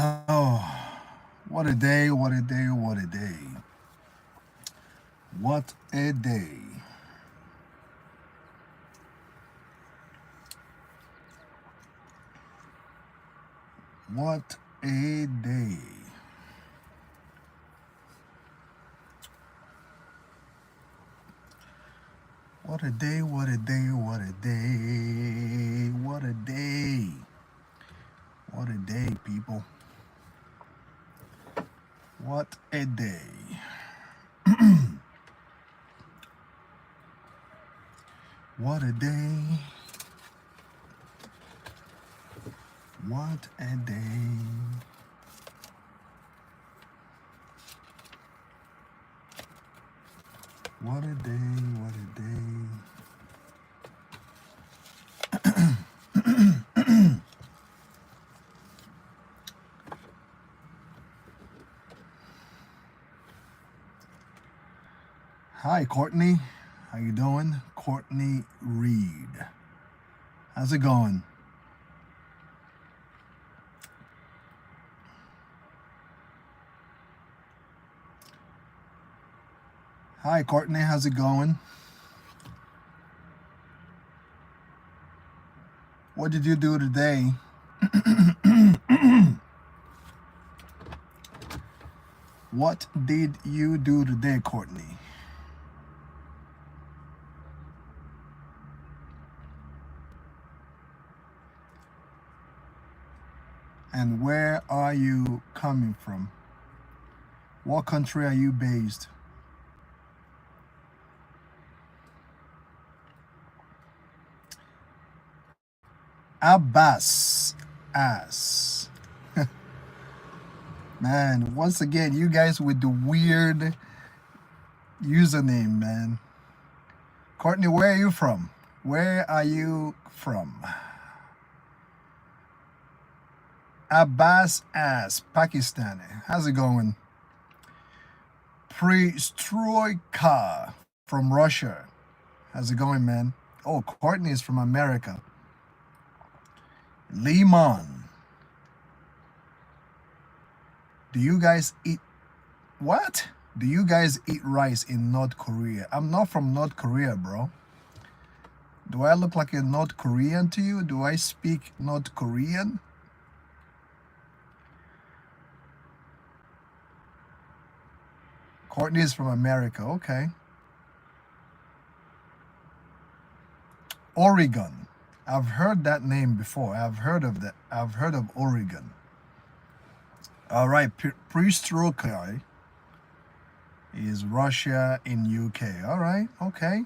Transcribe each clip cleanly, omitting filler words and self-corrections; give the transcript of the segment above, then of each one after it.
Oh, what a day, what a day, what a day. What a day. What a day. What a day, what a day, what a day. What a day. What a day, people. What a day. What a day. What a day. What a day, what a day. Hi, Courtney. How you doing? Courtney Reed. How's it going? Hi, Courtney. How's it going? What did you do today? What did you do today, Courtney? And where are you coming from? What country are you based? Abbas. Ass. Man, once again, you guys with the weird username, man. Courtney, where are you from? Where are you from? Abbas Ass, Pakistani. How's it going? Pristroika from Russia. How's it going, man? Oh, Courtney is from America. Lemon. Do you guys eat what? Do you guys eat rice in North Korea? I'm not from North Korea, bro. Do I look like a North Korean to you? Do I speak North Korean? Courtney is from America. Okay. Oregon. I've heard that name before. I've heard of that. I've heard of Oregon. All right. Pristrokai is Russia in UK. All right. Okay.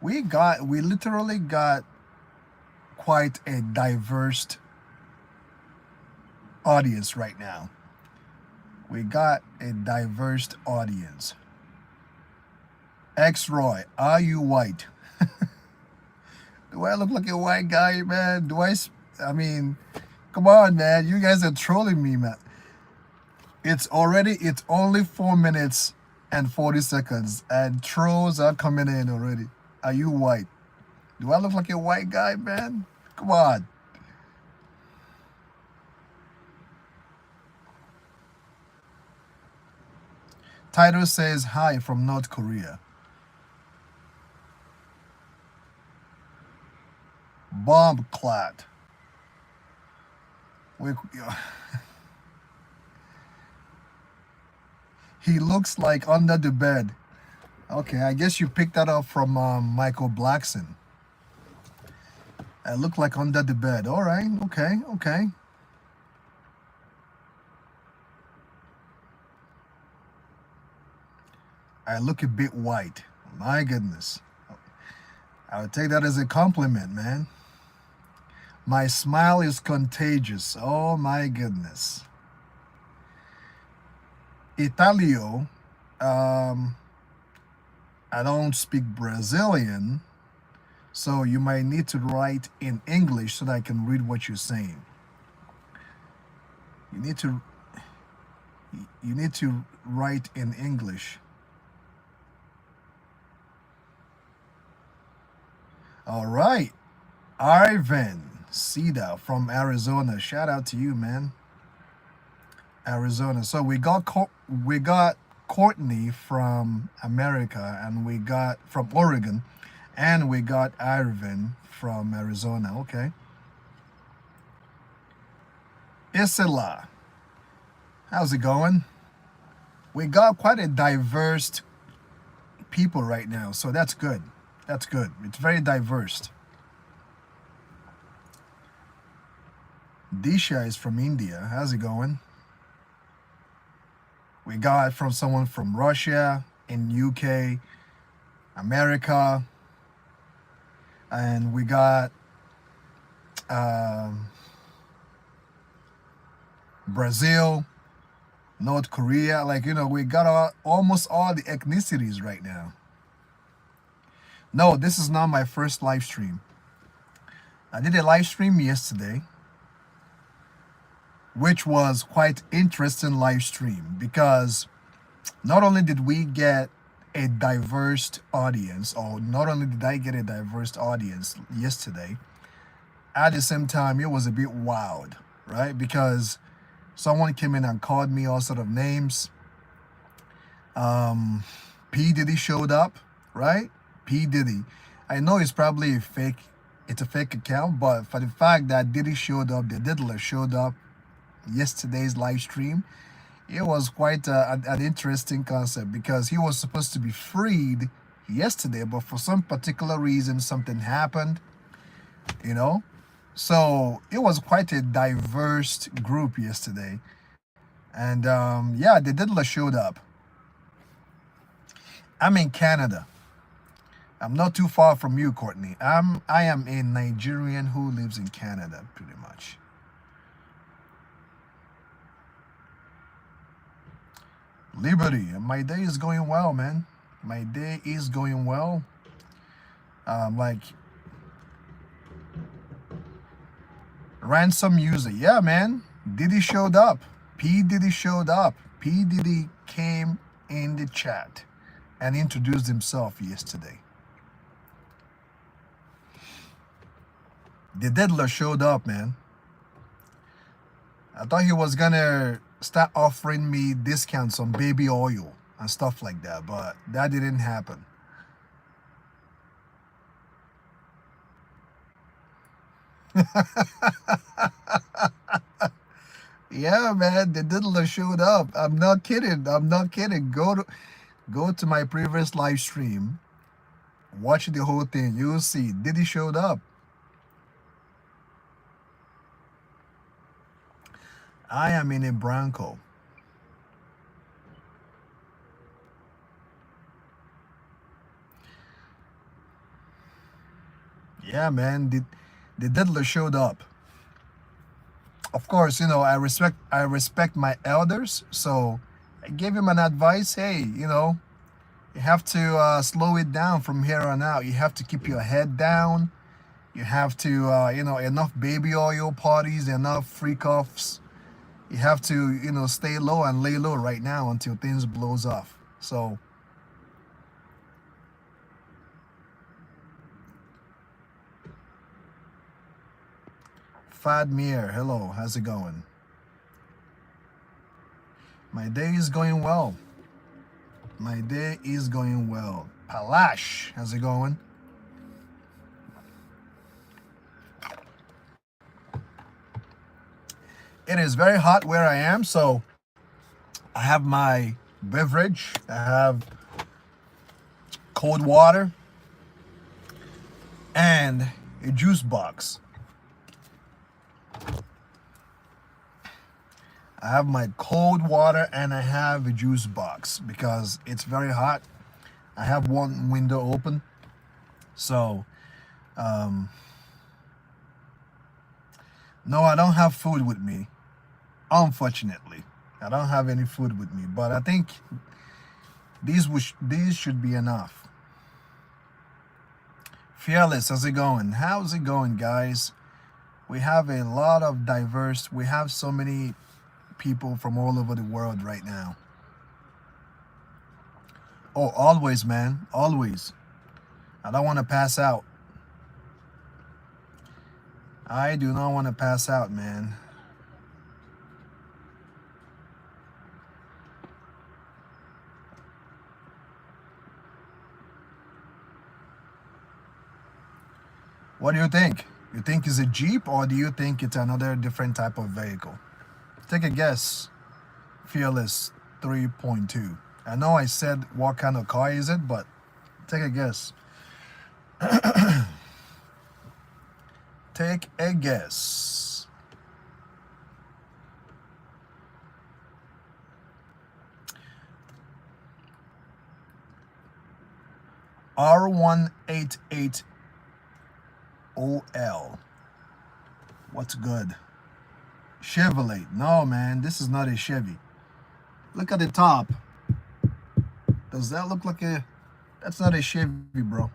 We literally got quite a diverse audience right now. We got a diverse audience. X Roy, are you white? Do I look like a white guy, man? I mean, come on, man. You guys are trolling me, man. It's only 4 minutes and 40 seconds, and trolls are coming in already. Are you white? Do I look like a white guy, man? Come on. Title says hi from North Korea. Bomb clat. We, he looks like under the bed. Okay, I guess you picked that up from Michael Blackson. I look like under the bed. All right, okay, okay. I look a bit white. My goodness. I would take that as a compliment, man. My smile is contagious. Oh my goodness. Italio, I don't speak Brazilian, so you might need to write in English so that I can read what you're saying. You need to you need to write in English. All right. Ivan Sida from Arizona. Shout out to you, man. Arizona. So we got Courtney from America, and we got from Oregon, and we got Irvin from Arizona. Okay. Isela, how's it going? We got quite a diverse people right now, so that's good. That's good. It's very diverse. Disha is from India. How's it going? We got from someone from Russia, in UK, America, and we got um, Brazil, North Korea. Like, we got almost all the ethnicities right now. No, this is not my first live stream. I did a live stream yesterday, which was quite interesting live stream because not only did we get a diverse audience, or not only did I get a diverse audience yesterday, at the same time, it was a bit wild, right? Because someone came in and called me all sort of names. P. Diddy showed up, right? P. Diddy. I know it's probably it's a fake account, but for the fact that Diddy showed up, the diddler showed up yesterday's live stream, it was quite an interesting concept because he was supposed to be freed yesterday, but for some particular reason, something happened, you know? So it was quite a diverse group yesterday. And yeah, the diddler showed up. I'm in Canada. I'm not too far from you, Courtney. I am a Nigerian who lives in Canada, pretty much. Liberty, my day is going well, man. My day is going well. Like ransom user, yeah, man. Diddy showed up. P. Diddy showed up. P. Diddy came in the chat and introduced himself yesterday. The diddler showed up, man. I thought he was gonna start offering me discounts on baby oil and stuff like that, but that didn't happen. Yeah, man, the diddler showed up. I'm not kidding. I'm not kidding. Go to my previous live stream. Watch the whole thing. You'll see. Diddy showed up. I am in a Bronco. Yeah, man, the diddler showed up. Of course, I respect my elders, so I gave him an advice. Hey, you have to slow it down from here on out. You have to keep your head down. You have to, enough baby oil parties, enough freak offs. You have to, stay low and lay low right now until things blows off. So Fadmir, hello, how's it going? My day is going well. My day is going well. Palash, how's it going? It is very hot where I am, so I have my beverage. I have cold water and a juice box. I have my cold water and I have a juice box because it's very hot. I have one window open. So, no, I don't have food with me. Unfortunately, I don't have any food with me. But I think these should be enough. Fearless, how's it going? How's it going, guys? We have a lot of diverse. We have so many people from all over the world right now. Oh, always, man. Always. I don't want to pass out. I do not want to pass out, man. What do you think? You think it's a Jeep, or do you think it's another different type of vehicle? Take a guess. Fearless 3.2. I know I said what kind of car is it, but take a guess. Take a guess. R188OL. What's good? Chevrolet. No, man, this is not a Chevy. Look at the top. Does that look like a... That's not a Chevy, bro.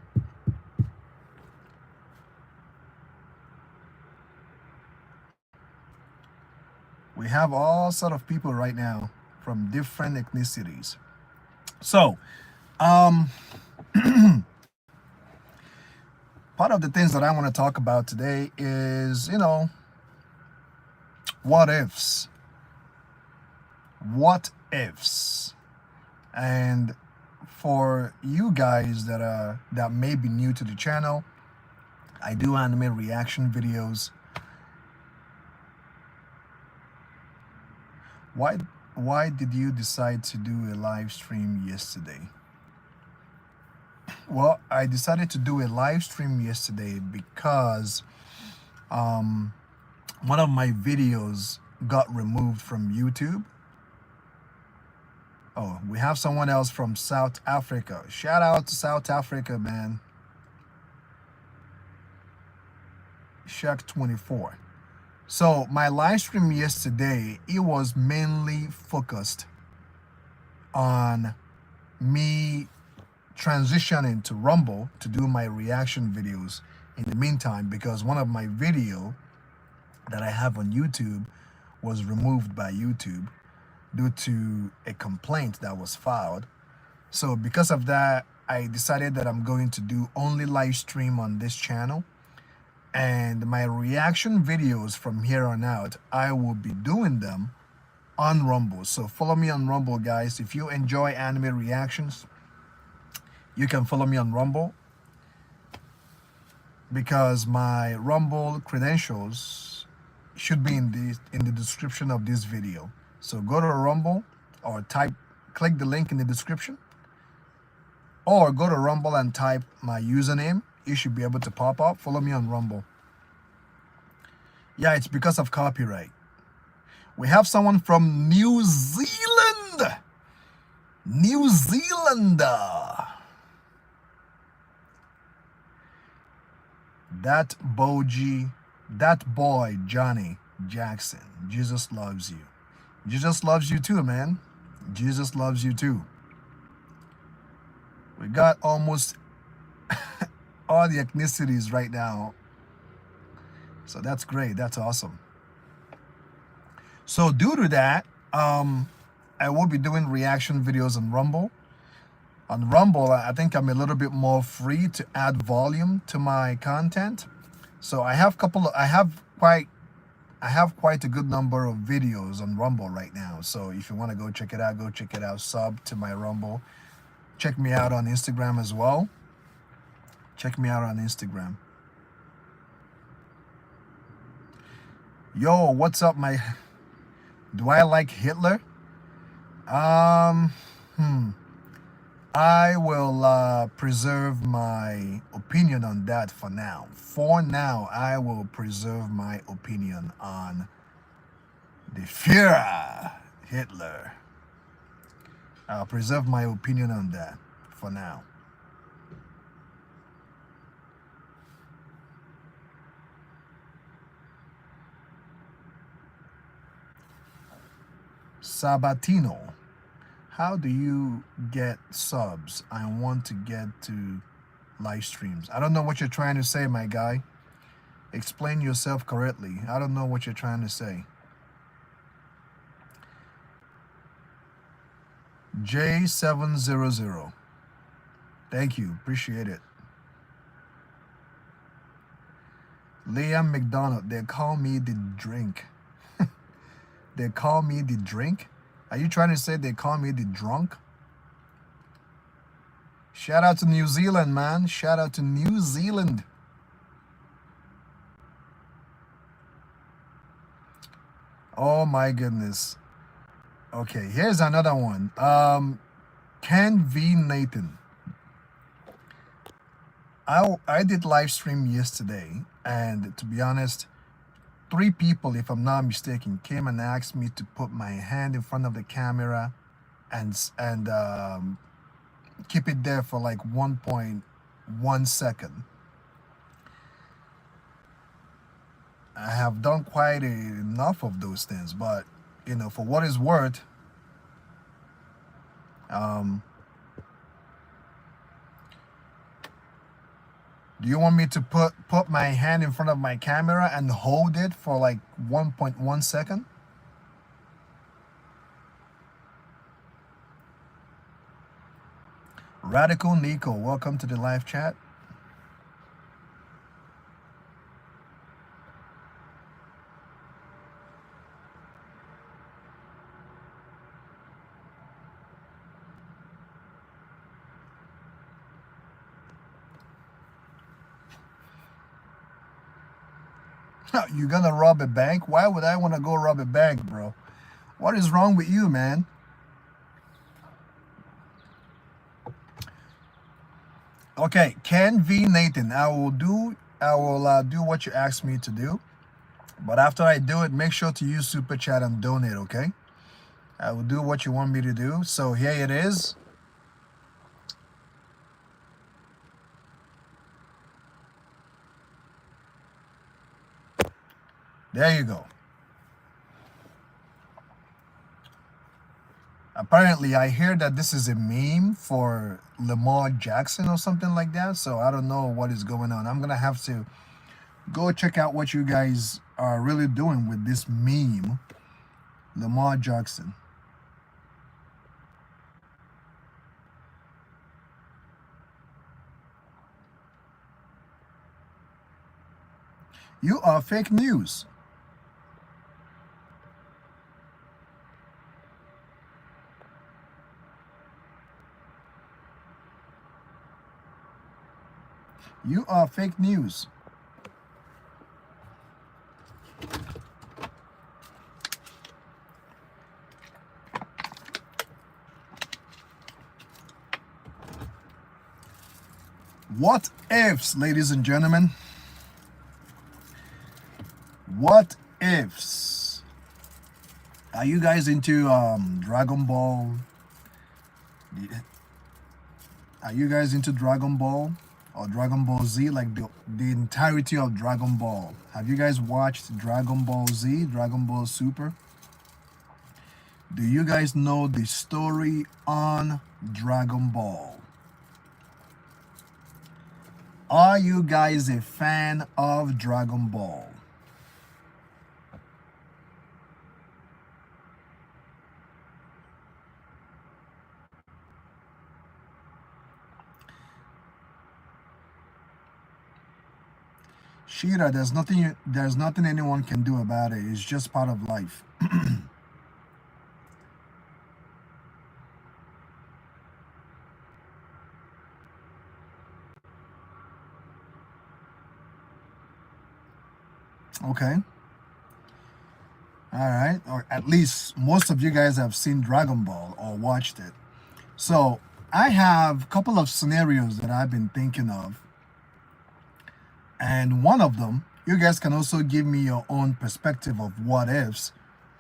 We have all sort of people right now from different ethnicities. So, part of the things that I want to talk about today is, what ifs. What ifs. And for you guys that may be new to the channel, I do anime reaction videos. Why did you decide to do a live stream yesterday? Well, I decided to do a live stream yesterday because one of my videos got removed from YouTube. Oh, we have someone else from South Africa. Shout out to South Africa, man. Shaq 24. So my live stream yesterday, it was mainly focused on me transitioning to Rumble to do my reaction videos in the meantime, because one of my video that I have on YouTube was removed by YouTube due to a complaint that was filed. So because of that, I decided that I'm going to do only live stream on this channel. And my reaction videos from here on out, I will be doing them on Rumble. So follow me on Rumble, guys. If you enjoy anime reactions, you can follow me on Rumble, because my Rumble credentials should be in the description of this video. So go to Rumble, or click the link in the description, or go to Rumble and type my username. You should be able to pop up. Follow me on Rumble. Yeah, it's because of copyright. We have someone from New Zealand. New Zealand. That boy, Johnny Jackson. Jesus loves you. Jesus loves you too, man. Jesus loves you too. We got almost all the ethnicities right now. So that's great. That's awesome. So due to that, I will be doing reaction videos on Rumble. On Rumble, I think I'm a little bit more free to add volume to my content. So I have quite a good number of videos on Rumble right now. So if you want to go check it out, go check it out. Sub to my Rumble. Check me out on Instagram as well. Check me out on Instagram. Yo, what's up, do I like Hitler? I will preserve my opinion on that for now. For now, I will preserve my opinion on the Führer, Hitler. I'll preserve my opinion on that for now. Sabatino, how do you get subs? I want to get to live streams. I don't know what you're trying to say, my guy. Explain yourself correctly. I don't know what you're trying to say. J700. Thank you. Appreciate it. Liam McDonald, they call me the drink. They call me the drink? Are you trying to say they call me the drunk? Shout out to New Zealand, man. Shout out to New Zealand. Oh my goodness. Okay, here's another one. Ken V Nathan. I did live stream yesterday, and to be honest, three people, if I'm not mistaken, came and asked me to put my hand in front of the camera and keep it there for like 1.1 second. I have done quite enough of those things, but for what it's worth, um, do you want me to put my hand in front of my camera and hold it for like 1.1 second? Radical Nico, welcome to the live chat. You gonna rob a bank? Why would I want to go rob a bank, bro? What is wrong with you, man? Okay, Ken V Nathan, I will do what you asked me to do, but after I do it, make sure to use super chat and donate. Okay, I will do what you want me to do. So here it is. There you go. Apparently, I hear that this is a meme for Lamar Jackson or something like that. So I don't know what is going on. I'm gonna have to go check out what you guys are really doing with this meme, Lamar Jackson. You are fake news. You are fake news. What ifs, ladies and gentlemen? What ifs? Are you guys into Dragon Ball? Are you guys into Dragon Ball or Dragon Ball Z? Like the entirety of Dragon Ball. Have you guys watched Dragon Ball Z, Dragon Ball Super? Do you guys know the story on Dragon Ball? Are you guys a fan of Dragon Ball? Shira, there's nothing anyone can do about it. It's just part of life. Okay. All right. Or at least most of you guys have seen Dragon Ball or watched it. So I have a couple of scenarios that I've been thinking of. And one of them, you guys can also give me your own perspective of what ifs,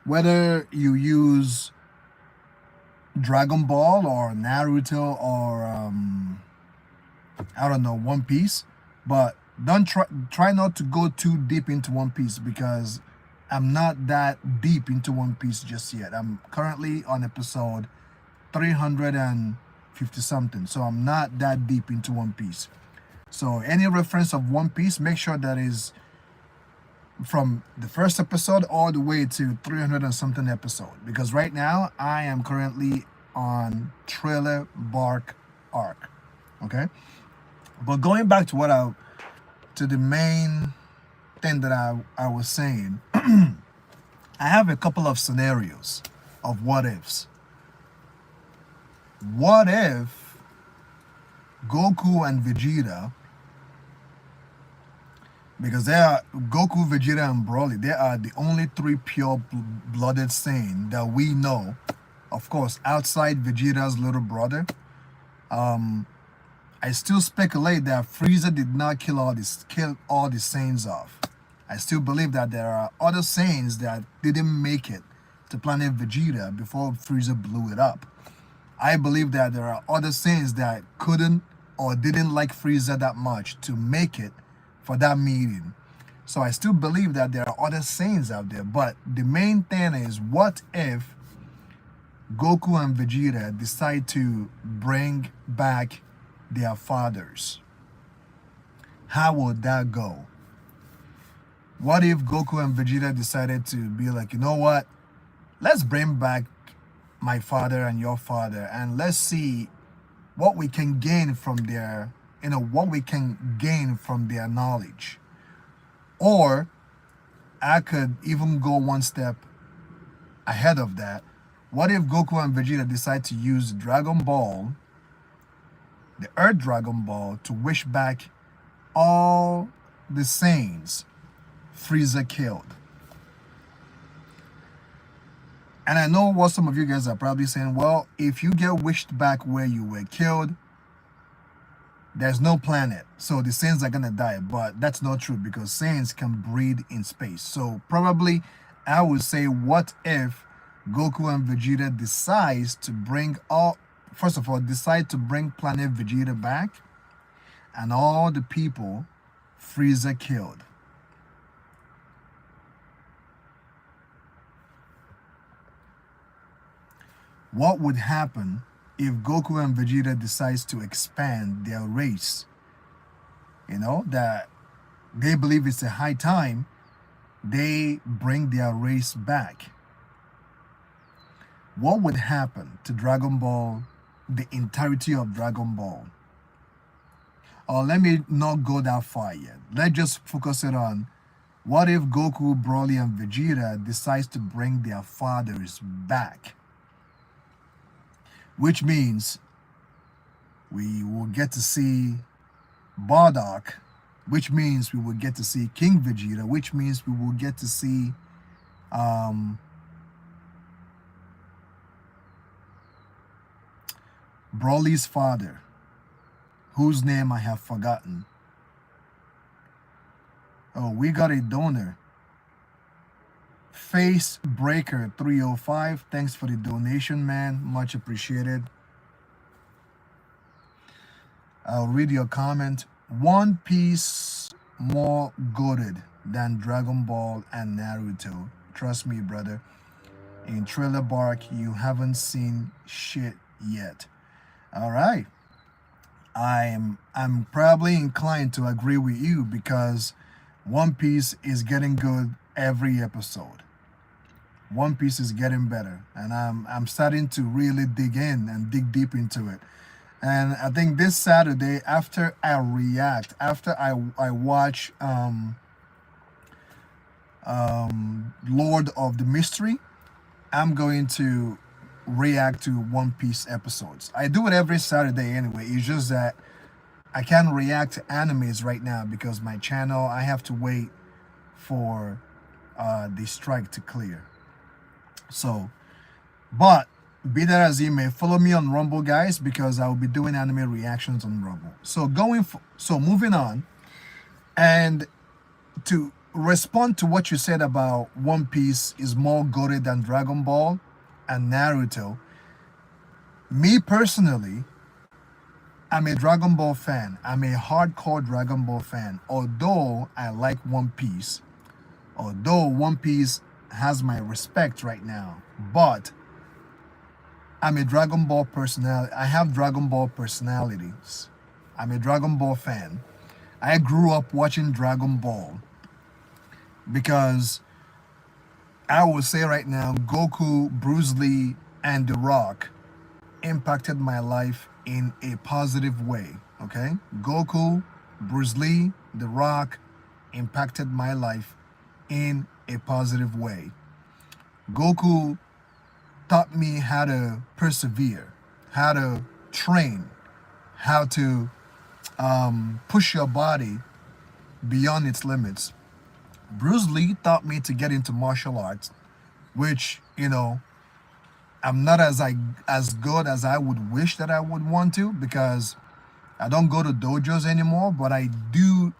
whether you use Dragon Ball or Naruto or I don't know, One Piece, but don't try not to go too deep into One Piece because I'm not that deep into One Piece just yet. I'm currently on episode 350 something, so I'm not that deep into One Piece. So any reference of One Piece, make sure that is from the first episode all the way to 300 and something episode. Because right now I am currently on Trailer Bark arc. Okay, but going back to the main thing that I was saying, I have a couple of scenarios of what ifs. What if Goku and Vegeta Because they are Goku, Vegeta, and Broly. They are the only three pure-blooded Saiyan that we know. Of course, outside Vegeta's little brother, I still speculate that Frieza did not kill all the Saiyans off. I still believe that there are other Saiyans that didn't make it to planet Vegeta before Frieza blew it up. I believe that there are other Saiyans that couldn't or didn't like Frieza that much to make it for that meeting. So I still believe that there are other Saiyans out there. But the main thing is, what if Goku and Vegeta decide to bring back their fathers? How would that go? What if Goku and Vegeta decided to be like, you know what? Let's bring back my father and your father, and let's see what we can gain from their, what we can gain from their knowledge. Or I could even go one step ahead of that. What if Goku and Vegeta decide to use Dragon Ball, the Earth Dragon Ball, to wish back all the Saiyans Frieza killed? And I know what some of you guys are probably saying, well, if you get wished back where you were killed, there's no planet, so the Saiyans are gonna die. But that's not true, because Saiyans can breathe in space. So probably I would say, what if Goku and Vegeta decides to bring first of all, decide to bring planet Vegeta back and all the people Frieza killed? What would happen if Goku and Vegeta decides to expand their race? That they believe it's a high time they bring their race back. What would happen to Dragon Ball, the entirety of Dragon Ball? Or let me not go that far yet. Let's just focus it on, what if Goku, Broly, and Vegeta decides to bring their fathers back? Which means we will get to see Bardock, which means we will get to see King Vegeta, which means we will get to see Broly's father, whose name I have forgotten. Oh, we got a donor. Facebreaker 305, thanks for the donation, man. Much appreciated. I'll read your comment. One Piece more goated than Dragon Ball and Naruto. Trust me, brother. In Trailer Bark, you haven't seen shit yet. All right. I'm probably inclined to agree with you, because One Piece is getting good every episode. One Piece is getting better, and I'm starting to really dig in and dig deep into it. And I think this Saturday, after I watch Lord of the Mystery, I'm going to react to One Piece episodes. I do it every Saturday anyway. It's just that I can't react to animes right now because my channel, I have to wait for the strike to clear. So, but be that as it may, follow me on Rumble, guys, because I will be doing anime reactions on Rumble. So moving on, and to respond to what you said about One Piece is more goated than Dragon Ball and Naruto. Me personally, I'm a Dragon Ball fan. I'm a hardcore Dragon Ball fan. Although I like One Piece, although One Piece has my respect right now, but I'm a Dragon Ball personality. I have Dragon Ball personalities. I'm a Dragon Ball fan. I grew up watching Dragon Ball because I will say right now, Goku, Bruce Lee, and The Rock impacted my life in a positive way, okay? Goku, Bruce Lee, The Rock impacted my life in a positive way. Goku taught me how to persevere, how to train, how to push your body beyond its limits. Bruce Lee taught me to get into martial arts, which, I'm not as good as I would wish that I would want to, because I don't go to dojos anymore, but I do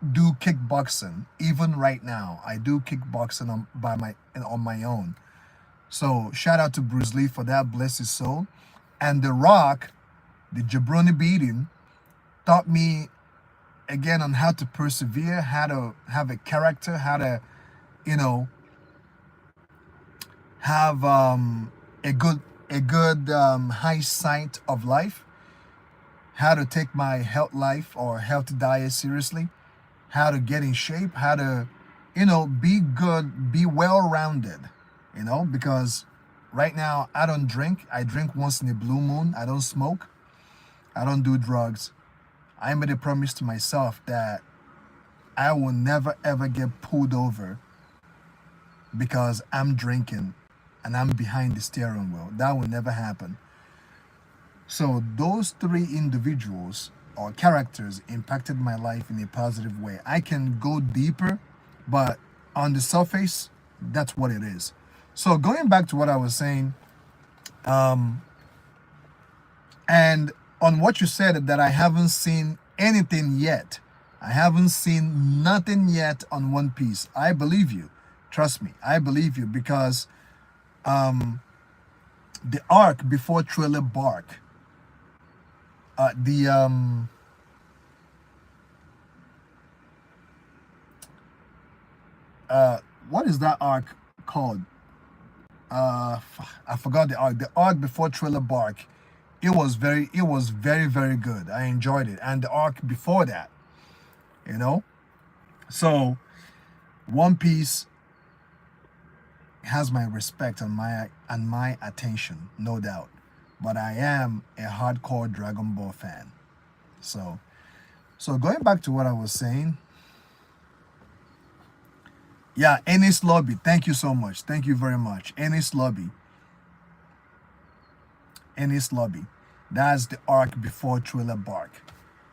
kickboxing. Even right now, I do kickboxing on my own. So shout out to Bruce Lee for that, bless his soul. And The Rock, the jabroni beating, taught me again on how to persevere, how to have a character, how to, you know, have a good high sight of life, how to take my health life or healthy diet seriously, how to get in shape, how to, be good, be well rounded, because right now I don't drink. I drink once in a blue moon. I don't smoke. I don't do drugs. I made a promise to myself that I will never ever get pulled over because I'm drinking and I'm behind the steering wheel. That will never happen. So those three individuals or characters impacted my life in a positive way. I can go deeper, but on the surface, that's what it is. So going back to what I was saying, and on what you said that I haven't seen anything yet. I haven't seen nothing yet on One Piece. I believe you. Trust me, I believe you, because the arc before Trailer Bark, the what is that arc called? I forgot the arc. The arc before Trailer Bark, it was very very good. I enjoyed it, and the arc before that, you know. So One Piece has my respect and my attention, no doubt. But I am a hardcore Dragon Ball fan. So going back to what I was saying, yeah, Ennis Lobby. Thank you so much. Thank you very much. Ennis Lobby. Ennis Lobby. That's the arc before Thriller Bark.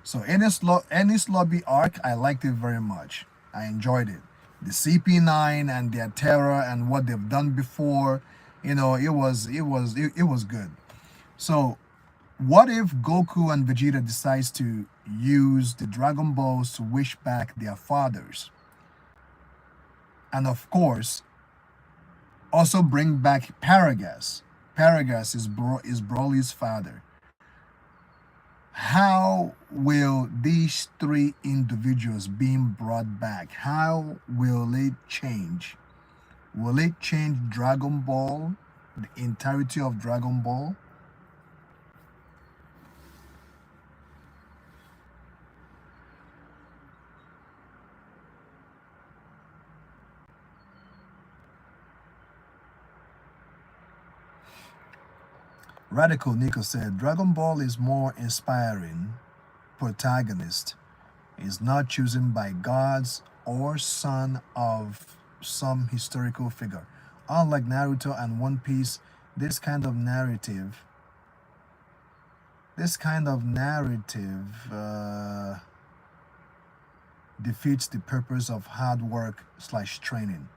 So Ennis Lobby arc, I liked it very much. I enjoyed it. The CP9 and their terror and what they've done before, it was good. So what if Goku and Vegeta decides to use the Dragon Balls to wish back their fathers? And of course, also bring back Paragas. Paragas is Broly's father. How will these three individuals being brought back, how will it change? Will it change Dragon Ball, the entirety of Dragon Ball? Radical Nico said, Dragon Ball is more inspiring. Protagonist is not chosen by gods or son of some historical figure. Unlike Naruto and One Piece, this kind of narrative, this kind of narrative defeats the purpose of hard work / training.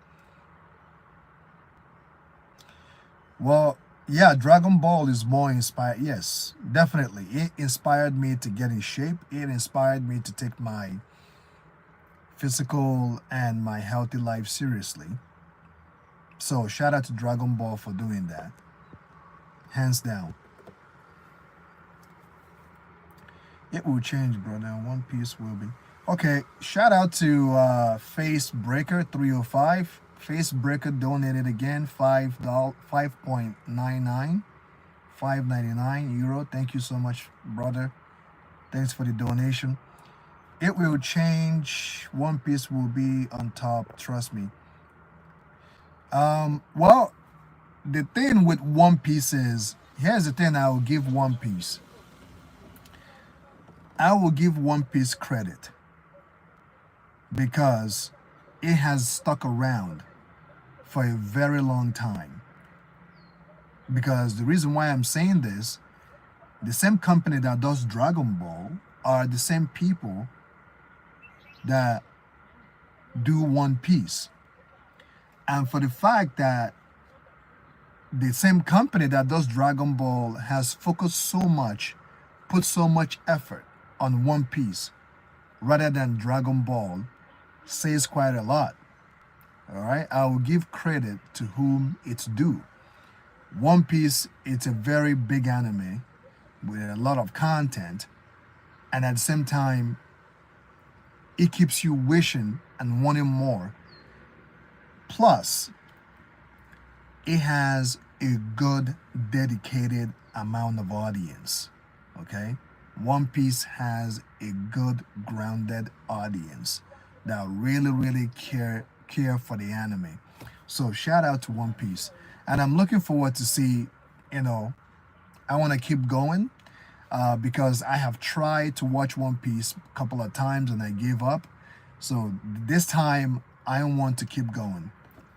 Well, yeah, Dragon Ball is more inspired. Yes, definitely. It inspired me to get in shape. It inspired me to take my physical and my healthy life seriously. So shout out to Dragon Ball for doing that. Hands down. It will change, brother. One Piece will be. Okay, shout out to Face Breaker 305. Face Breaker donated again $5.99, €5.99. Thank you so much, brother. Thanks for the donation. It will change. One Piece will be on top. Trust me. Well, the thing with One Piece is, here's the thing. I will give One Piece. I will give One Piece credit because it has stuck around for a very long time. Because the reason why I'm saying this, the same company that does Dragon Ball are the same people that do One Piece. And for the fact that the same company that does Dragon Ball has focused so much, put so much effort on One Piece rather than Dragon Ball, says quite a lot. All right, I will give credit to whom it's due. One Piece, it's a very big anime with a lot of content, and at the same time, it keeps you wishing and wanting more. Plus, it has a good, dedicated amount of audience. Okay? One Piece has a good, grounded audience that really, really care for the anime. So shout out to One Piece. And I'm looking forward to see, you know, I want to keep going because I have tried to watch One Piece a couple of times and I gave up. So this time I want to keep going.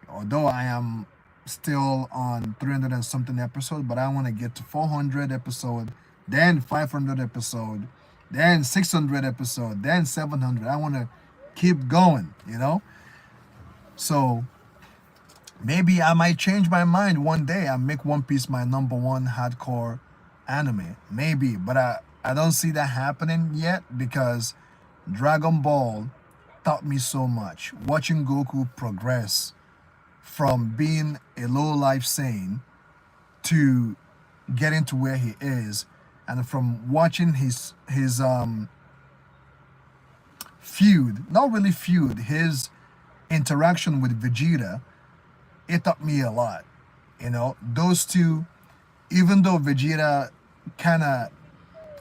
Although I am still on 300 and something episode, but I want to get to 400 episode, then 500 episode, then 600 episode, then 700. I want to keep going, you know? So maybe I might change my mind one day and make One Piece my number one hardcore anime. Maybe, but I don't see that happening yet because Dragon Ball taught me so much. Watching Goku progress from being a low-life Saiyan to getting to where he is, and from watching his feud, not really feud, his interaction with Vegeta, it taught me a lot. You know, those two, even though Vegeta kind of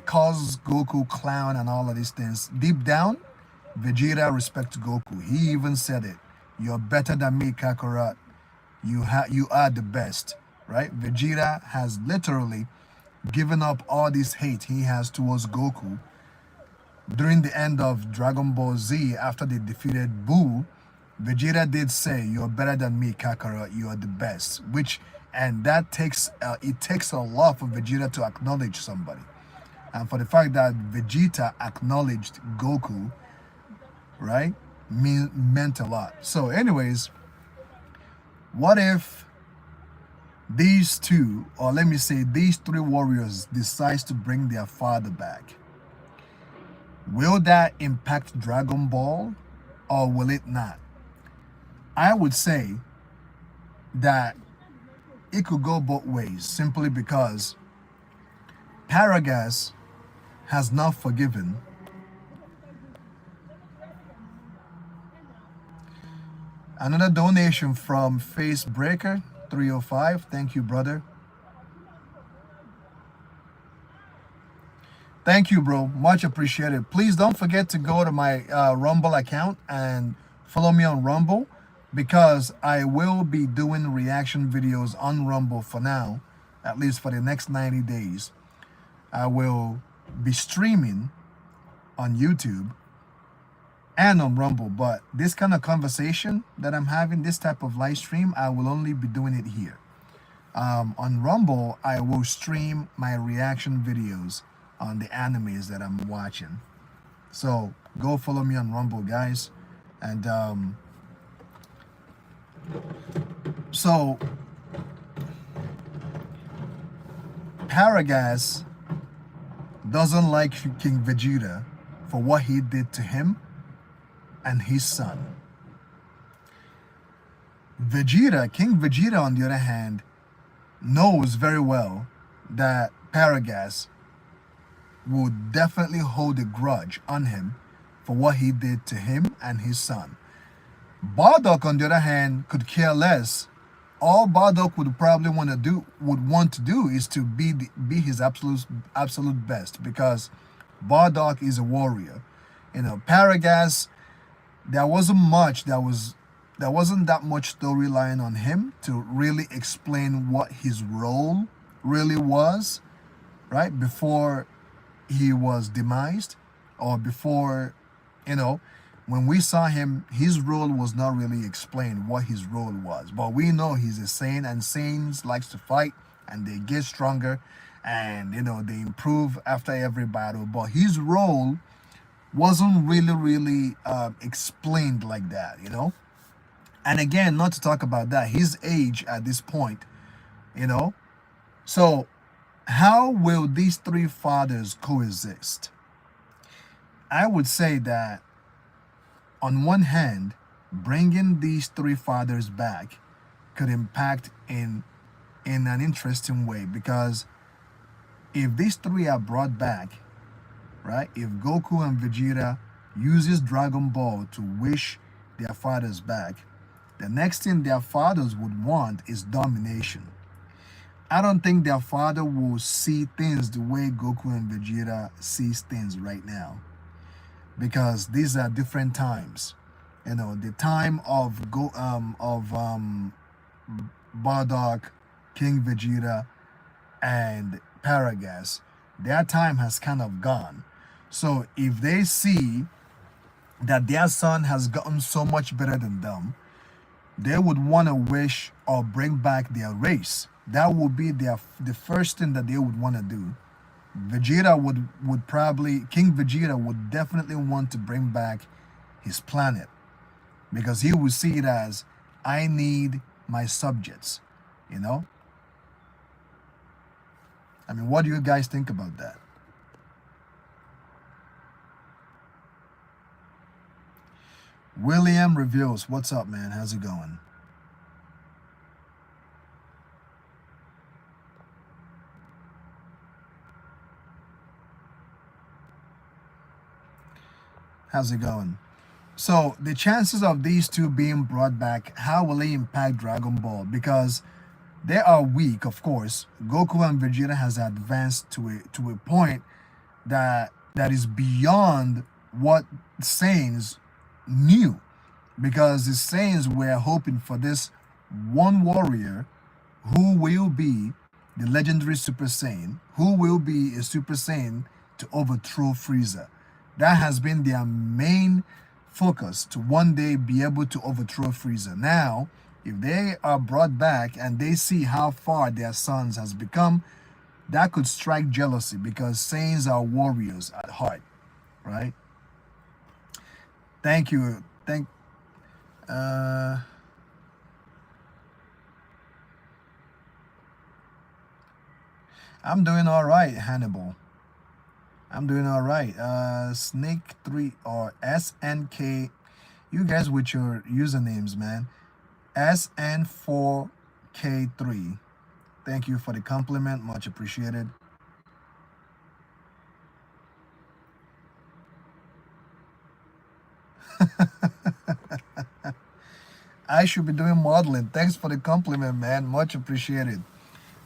calls Goku clown and all of these things, deep down, Vegeta respects Goku. He even said it. You're better than me, Kakarot. You are the best, right? Vegeta has literally given up all this hate he has towards Goku during the end of Dragon Ball Z after they defeated Buu. Vegeta did say, "You're better than me, Kakarot. You are the best." And that takes it takes a lot for Vegeta to acknowledge somebody, and for the fact that Vegeta acknowledged Goku, right, meant a lot. So, anyways, what if these two, or let me say these three warriors, decides to bring their father back? Will that impact Dragon Ball, or will it not? I would say that it could go both ways, simply because Paragas has not forgiven another donation from Facebreaker 305. Thank you, brother. Thank you, bro. Much appreciated. Please don't forget to go to my Rumble account and follow me on Rumble, because I will be doing reaction videos on Rumble for now, at least for the next 90 days. I will be streaming on YouTube and on Rumble, but this kind of conversation that I'm having, this type of live stream, I will only be doing it here. On Rumble, I will stream my reaction videos on the animes that I'm watching. So go follow me on Rumble, guys. And so Paragas doesn't like King Vegeta for what he did to him and his son. King Vegeta, on the other hand, knows very well that Paragas would definitely hold a grudge on him for what he did to him and his son. Bardock, on the other hand, could care less. All Bardock would probably want to do is to be his absolute best, because Bardock is a warrior. You know, Paragas, there wasn't that much storyline on him to really explain what his role really was, right? Before he was demised, or before, you know, when we saw him, his role was not really explained what his role was. But we know he's a Saiyan, and Saiyans likes to fight, and they get stronger, and, you know, they improve after every battle. But his role wasn't really explained like that, you know. And again, not to talk about that, his age at this point, you know. So how will these three fathers coexist? I would say that on one hand, bringing these three fathers back could impact in an interesting way, because if these three are brought back, right? If Goku and Vegeta uses Dragon Ball to wish their fathers back, the next thing their fathers would want is domination. I don't think their father will see things the way Goku and Vegeta sees things right now, because these are different times. You know, the time of Bardock, King Vegeta, and Paragas, their time has kind of gone. So if they see that their son has gotten so much better than them, they would want to wish or bring back their race. That would be the first thing that they would want to do. Vegeta would probably King Vegeta would definitely want to bring back his planet, because he would see it as, I need my subjects, you know? I mean, what do you guys think about that? William Reveals, what's up, man? How's it going? How's it going? So the chances of these two being brought back, how will they impact Dragon Ball? Because they are weak, of course. Goku and Vegeta has advanced to a point that is beyond what Saiyans knew. Because the Saiyans were hoping for this one warrior who will be the legendary Super Saiyan, who will be a Super Saiyan to overthrow Frieza. That has been their main focus, to one day be able to overthrow Frieza. Now, if they are brought back and they see how far their sons has become, that could strike jealousy, because Saiyans are warriors at heart, right? Thank you. Uh, I'm doing all right, Hannibal. I'm doing all right. Snake 3 or SNK. You guys with your usernames, man. SN4K3. Thank you for the compliment. Much appreciated. I should be doing modeling. Thanks for the compliment, man. Much appreciated.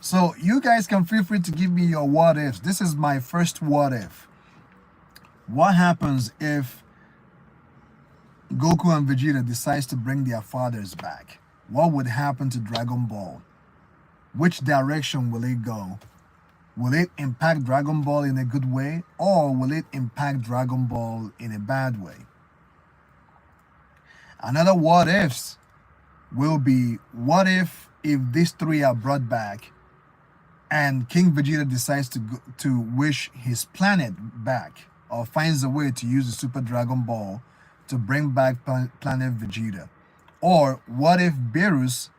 So you guys can feel free to give me your what ifs. This is my first what if. What happens if Goku and Vegeta decides to bring their fathers back? What would happen to Dragon Ball? Which direction will it go? Will it impact Dragon Ball in a good way, or will it impact Dragon Ball in a bad way? Another what ifs will be, what if these three are brought back and King Vegeta decides to wish his planet back, or finds a way to use the Super Dragon Ball to bring back planet Vegeta? Or what if Beerus,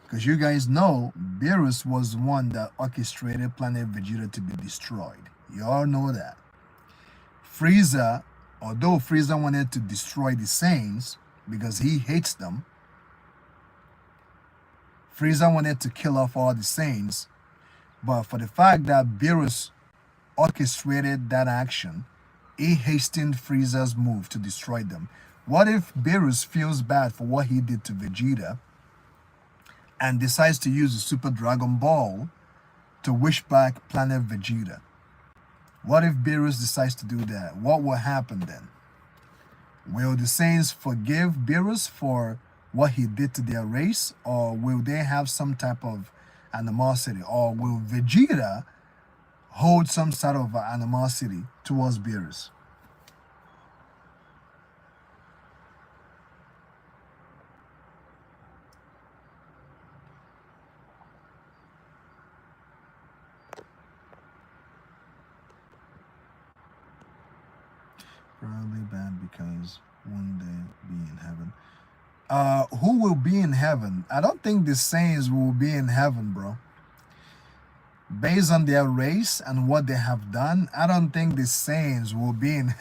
because you guys know Beerus was the one that orchestrated planet Vegeta to be destroyed. You all know that. Frieza, although Frieza wanted to destroy the Saiyans because he hates them, Frieza wanted to kill off all the Saiyans, but for the fact that Beerus orchestrated that action, it hastened Frieza's move to destroy them. What if Beerus feels bad for what he did to Vegeta and decides to use the Super Dragon Ball to wish back planet Vegeta? What if Beerus decides to do that? What will happen then? Will the Saiyans forgive Beerus for what he did to their race, or will they have some type of animosity, or will Vegeta hold some sort of animosity towards Beerus? Probably bad because one day be in heaven. Who will be in heaven? I don't think the saints will be in heaven, bro. Based on their race and what they have done, I don't think the saints will be in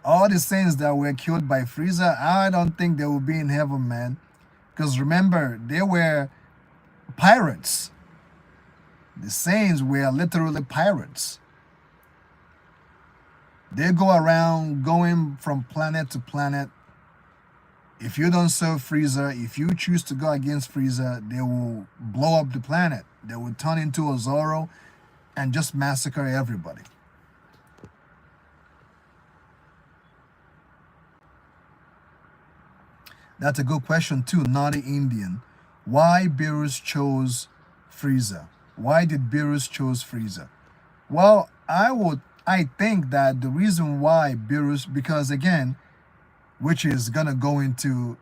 all the saints that were killed by Frieza. I don't think they will be in heaven, man. Because remember, they were pirates. The saints were literally pirates. They go around going from planet to planet. If you don't serve Frieza, if you choose to go against Frieza, they will blow up the planet. They will turn into a Zoro and just massacre everybody. That's a good question too, Naughty Indian. Why Beerus chose Frieza? Why did Beerus chose Frieza? Well, I think that the reason why Beerus, because again, which is gonna go into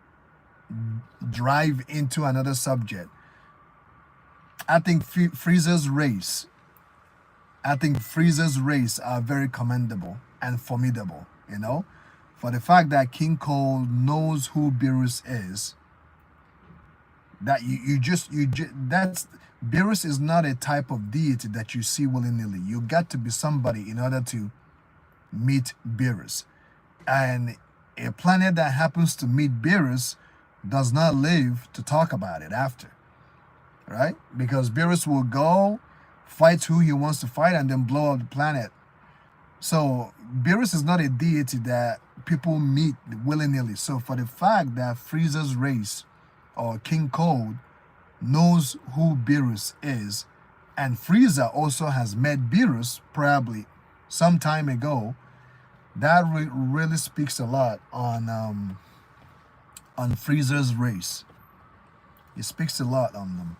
drive into another subject. I think Frieza's race. I think Frieza's race are very commendable and formidable. You know, for the fact that King Cole knows who Beerus is. That that's Beerus is not a type of deity that you see willy nilly. You got to be somebody in order to meet Beerus, and a planet that happens to meet Beerus does not live to talk about it after, right? Because Beerus will go, fight who he wants to fight, and then blow up the planet. So Beerus is not a deity that people meet willy-nilly. So for the fact that Frieza's race or King Cold knows who Beerus is, and Frieza also has met Beerus probably some time ago, that really speaks a lot on Frieza's race. It speaks a lot on them.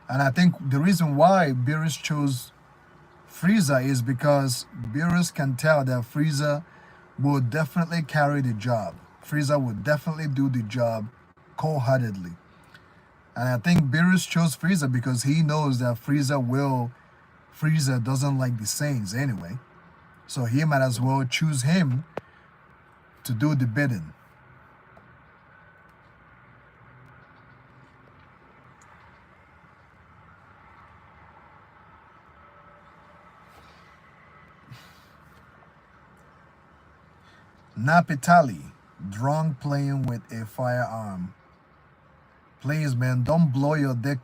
And I think the reason why Beerus chose Frieza is because Beerus can tell that Frieza will definitely carry the job. Frieza would definitely do the job cold-heartedly. And I think Beerus chose Frieza because he knows that Frieza doesn't like the Saints anyway. So he might as well choose him to do the bidding. Napitali, drunk playing with a firearm. Please, man, don't blow your dick.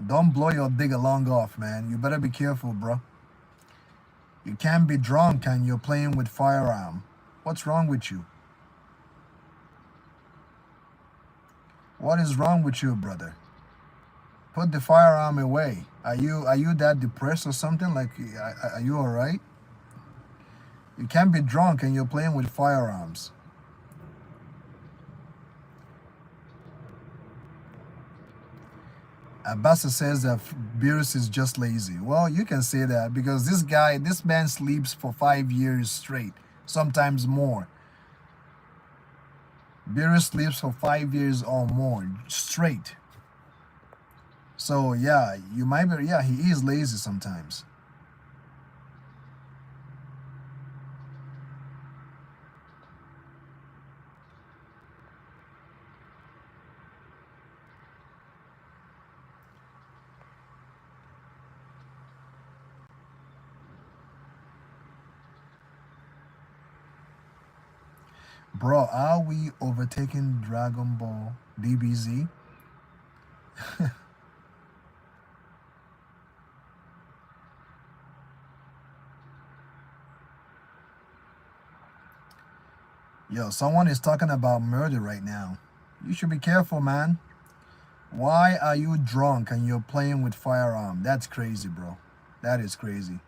Don't blow your dick along off, man. You better be careful, bro. You can't be drunk and you're playing with firearm. What's wrong with you? What is wrong with you, brother? Put the firearm away. Are you that depressed or something? Like, are you all right? You can't be drunk and you're playing with firearms. Abasa says that Beerus is just lazy. Well, you can say that because this man sleeps for 5 years straight, sometimes more. Beerus sleeps for 5 years or more straight. So yeah, you might be, yeah, he is lazy sometimes. Bro, are we overtaking Dragon Ball DBZ? Yo, someone is talking about murder right now. You should be careful, man. Why are you drunk and you're playing with firearm? That's crazy, bro. That is crazy.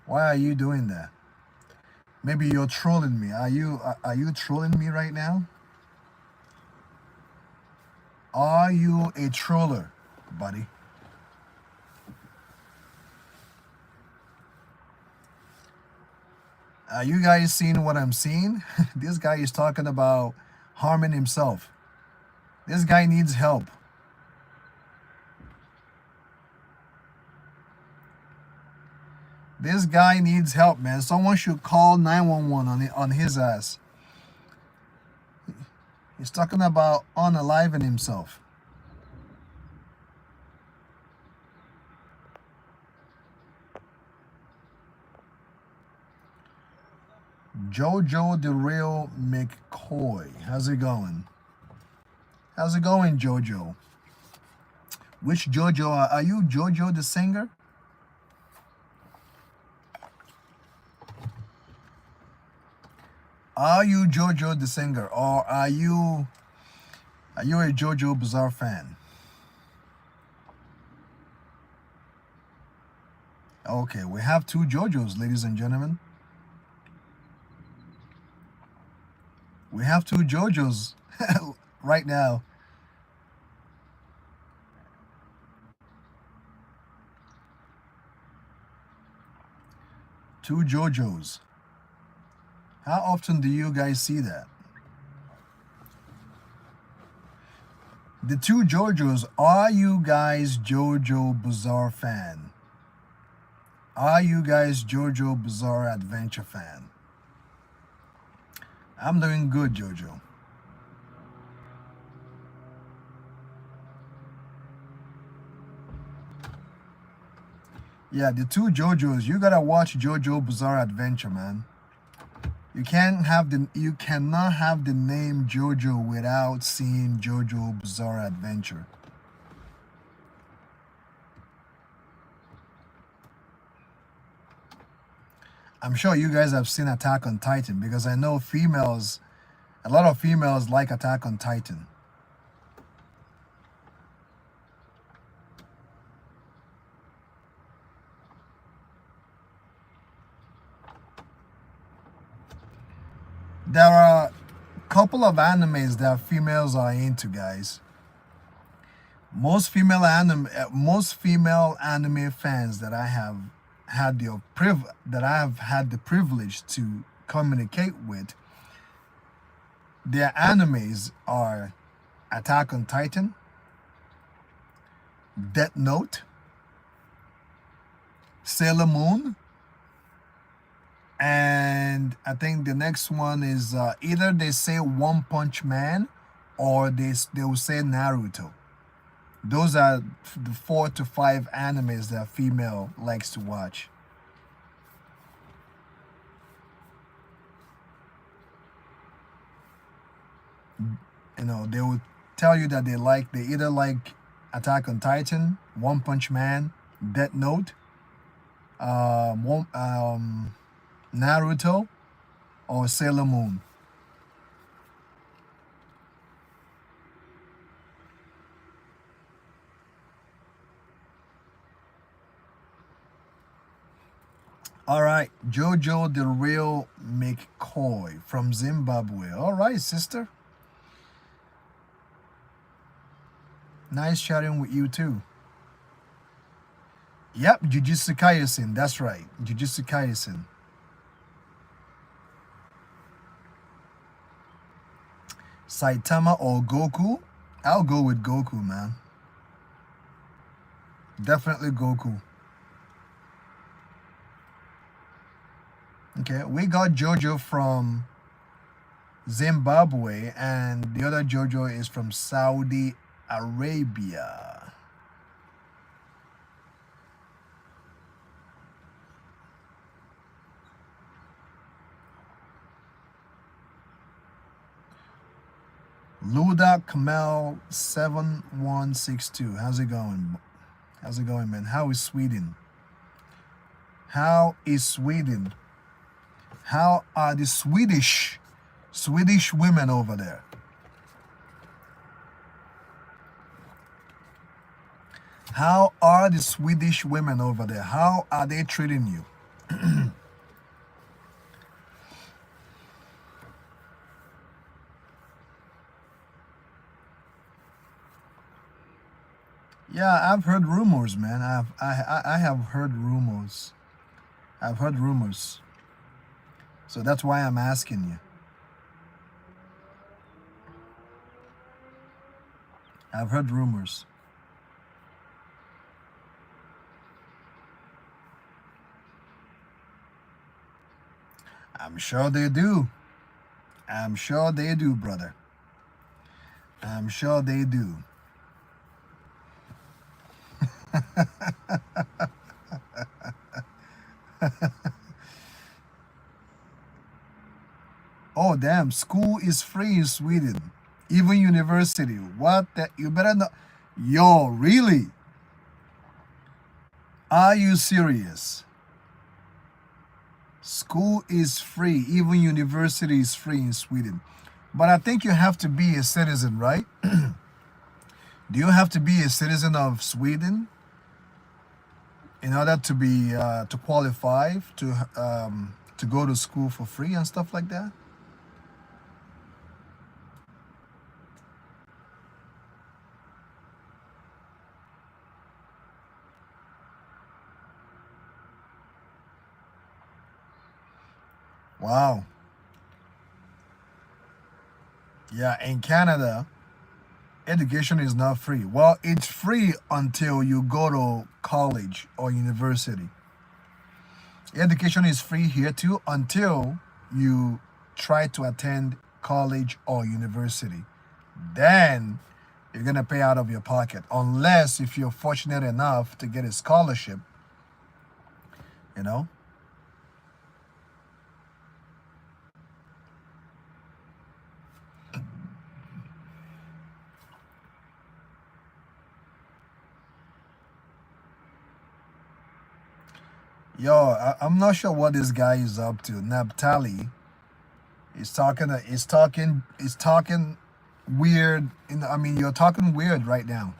Why are you doing that? Maybe you're trolling me. Are you trolling me right now? Are you a troller, buddy? Are you guys seeing what I'm seeing? This guy is talking about harming himself. This guy needs help. This guy needs help, man. Someone should call 911 on his ass. He's talking about unaliving himself. Jojo the real McCoy. How's it going? How's it going, Jojo? Which Jojo? Are you Jojo the singer? Are you Jojo the singer, or are you a Jojo Bizarre fan? Okay, we have two Jojos, ladies and gentlemen. We have two Jojos right now. Two Jojos. How often do you guys see that? The two Jojos, are you guys Jojo Bizarre fan? Are you guys Jojo Bizarre Adventure fan? I'm doing good, Jojo. Yeah, the two Jojos, you gotta watch Jojo Bizarre Adventure, man. You cannot have the name Jojo without seeing Jojo Bizarre Adventure. I'm sure you guys have seen Attack on Titan, because I know a lot of females like Attack on Titan. There are a couple of animes that females are into, guys. Most female anime fans that I have had the privilege to communicate with, their animes are Attack on Titan, Death Note, Sailor Moon, and I think the next one is either they say One Punch Man or they will say Naruto. Those are the 4 to 5 animes that female likes to watch. You know, they would tell you that they either like Attack on Titan, One Punch Man, Death Note, Naruto, or Sailor Moon. All right, Jojo the real McCoy from Zimbabwe. All right, sister. Nice chatting with you too. Yep, Jujutsu Kaisen. That's right, Jujutsu Kaisen. Saitama or Goku? I'll go with Goku, man. Definitely Goku. Okay, we got Jojo from Zimbabwe, and the other Jojo is from Saudi Arabia. Luda Kamel 7162. How's it going? How's it going, man? How is Sweden? How is Sweden? How are the Swedish women over there? How are the Swedish women over there? How are they treating you? Yeah, I've heard rumors, man. I have heard rumors. I've heard rumors. So that's why I'm asking you. I've heard rumors. I'm sure they do. I'm sure they do, brother. I'm sure they do. Oh, damn. School is free in Sweden. Even university. What the? You better not. Yo, really? Are you serious? School is free. Even university is free in Sweden. But I think you have to be a citizen, right? Do you have to be a citizen of Sweden in order to be to qualify to go to school for free and stuff like that? Wow. Yeah, in Canada, education is not free. Well, it's free until you go to college or university. Education is free here too until you try to attend college or university. Then you're gonna pay out of your pocket, unless if you're fortunate enough to get a scholarship. You know. Yo, I'm not sure what this guy is up to. Naphtali is talking weird. I mean, you're talking weird right now.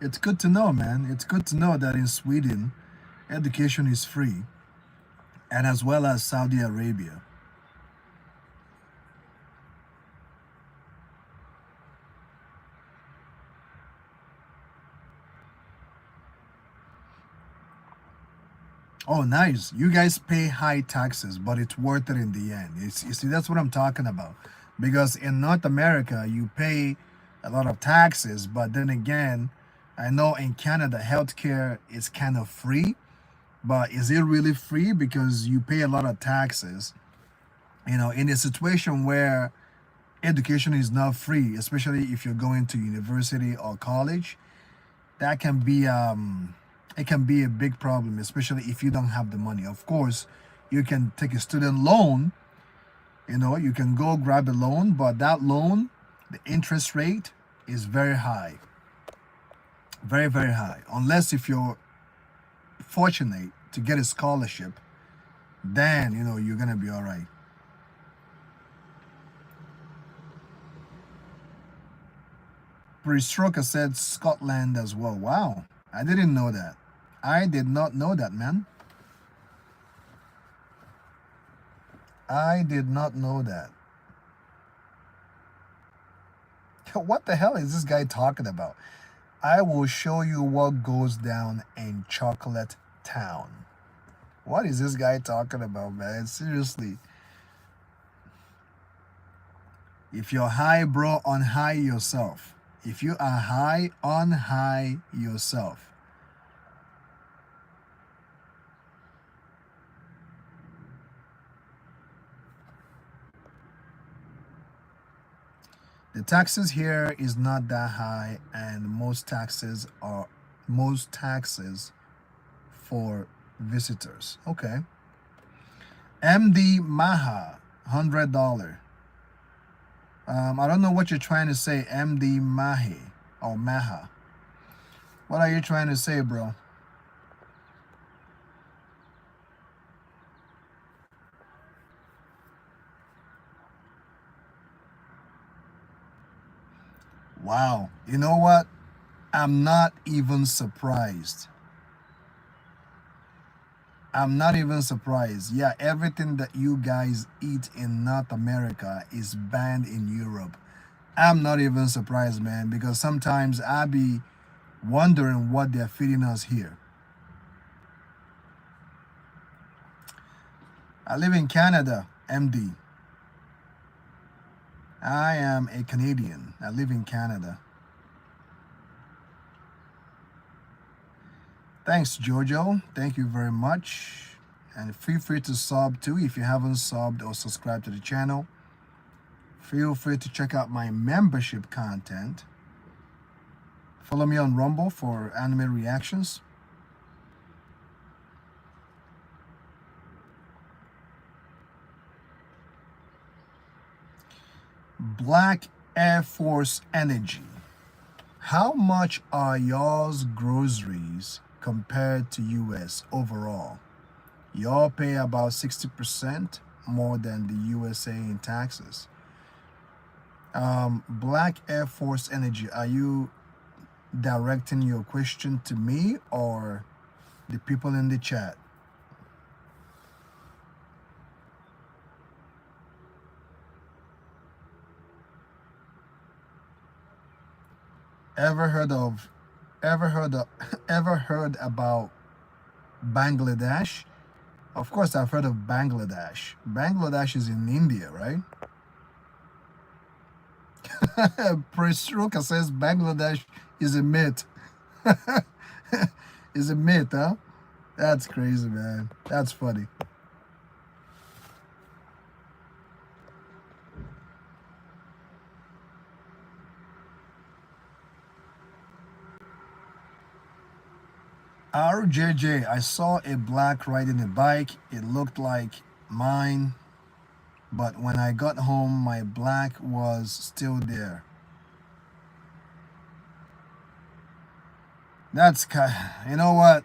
It's good to know, man. It's good to know that in Sweden, education is free, and as well as Saudi Arabia. Oh, nice. You guys pay high taxes, but it's worth it in the end. You see, that's what I'm talking about. Because in North America, you pay a lot of taxes, but then again, I know in Canada, healthcare is kind of free, but is it really free? Because you pay a lot of taxes. In a situation where education is not free, especially if you're going to university or college, that can be it can be a big problem, especially if you don't have the money. Of course, you can take a student loan. You can go grab a loan, but that loan, the interest rate is very high, very very high. Unless if you're fortunate to get a scholarship, then you're gonna be all right. Pre-stroker said Scotland as well. Wow, I didn't know that. I did not know that, man. I did not know that. What the hell is this guy talking about? I will show you what goes down in Chocolate Town. What is this guy talking about, man? Seriously. If you're high, bro, on high yourself. If you are high, on high yourself. The taxes here is not that high, and most taxes for visitors. Okay. MD Maha, $100. I don't know what you're trying to say, MD Mahi or Maha. What are you trying to say, bro? Wow. You know what? I'm not even surprised. I'm not even surprised. Yeah, everything that you guys eat in North America is banned in Europe. I'm not even surprised, man, because sometimes I be wondering what they're feeding us here. I live in Canada, MD. I am a Canadian. I live in Canada. Thanks, Jojo. Thank you very much. And feel free to sub too if you haven't subbed or subscribed to the channel. Feel free to check out my membership content. Follow me on Rumble for anime reactions. Black Air Force Energy. How much are y'all's groceries compared to US overall? Y'all pay about 60% more than the USA in taxes. Black Air Force Energy, are you directing your question to me or the people in the chat? Ever heard of ever heard about Bangladesh? Of course I've heard of Bangladesh. Bangladesh is in India, right? Presruka says Bangladesh is a myth. Is a myth, huh? That's crazy, man. That's funny. RJJ, I saw a black riding a bike. It looked like mine, but when I got home, my black was still there. That's you know what?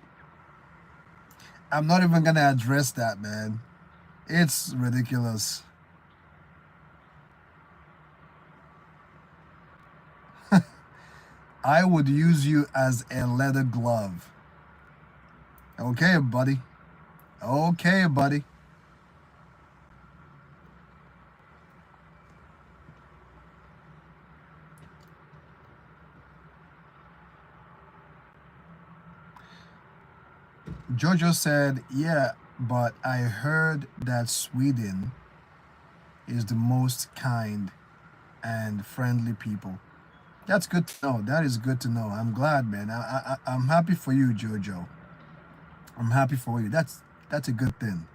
I'm not even gonna address that, man. It's ridiculous. I would use you as a leather glove. Okay, buddy. Okay, buddy. Jojo said, yeah, but I heard that Sweden is the most kind and friendly people. That's good to know. That is good to know. I'm glad, man. I'm happy for you, Jojo. I'm happy for you. That's a good thing.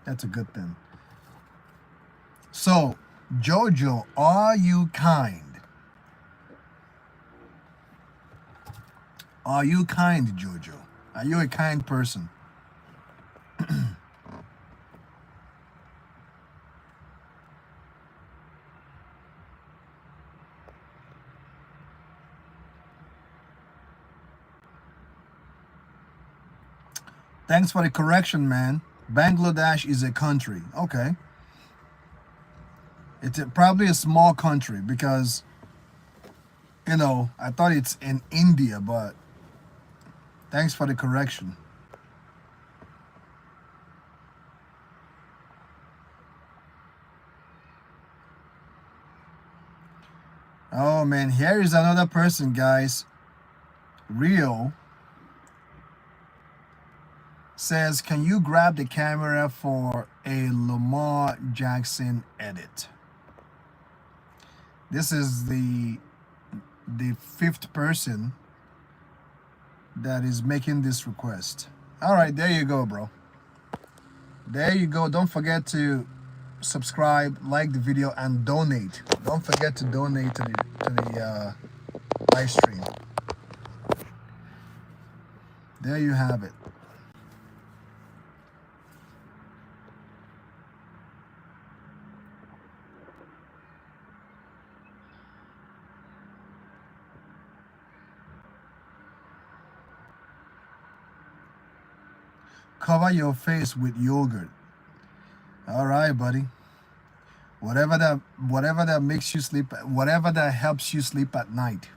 That's a good thing. So, Jojo, are you kind? Are you kind, Jojo? Are you a kind person? Thanks for the correction, man. Bangladesh is a country. Okay. It's probably a small country because, I thought it's in India, but thanks for the correction. Oh, man. Here is another person, guys. Rio says, can you grab the camera for a Lamar Jackson edit? This is the fifth person that is making this request. All right, there you go, bro. There you go. Don't forget to subscribe, like the video, and donate. Don't forget to donate to the live stream. There you have it. Cover your face with yogurt. All right, buddy. Whatever that makes you sleep, whatever that helps you sleep at night.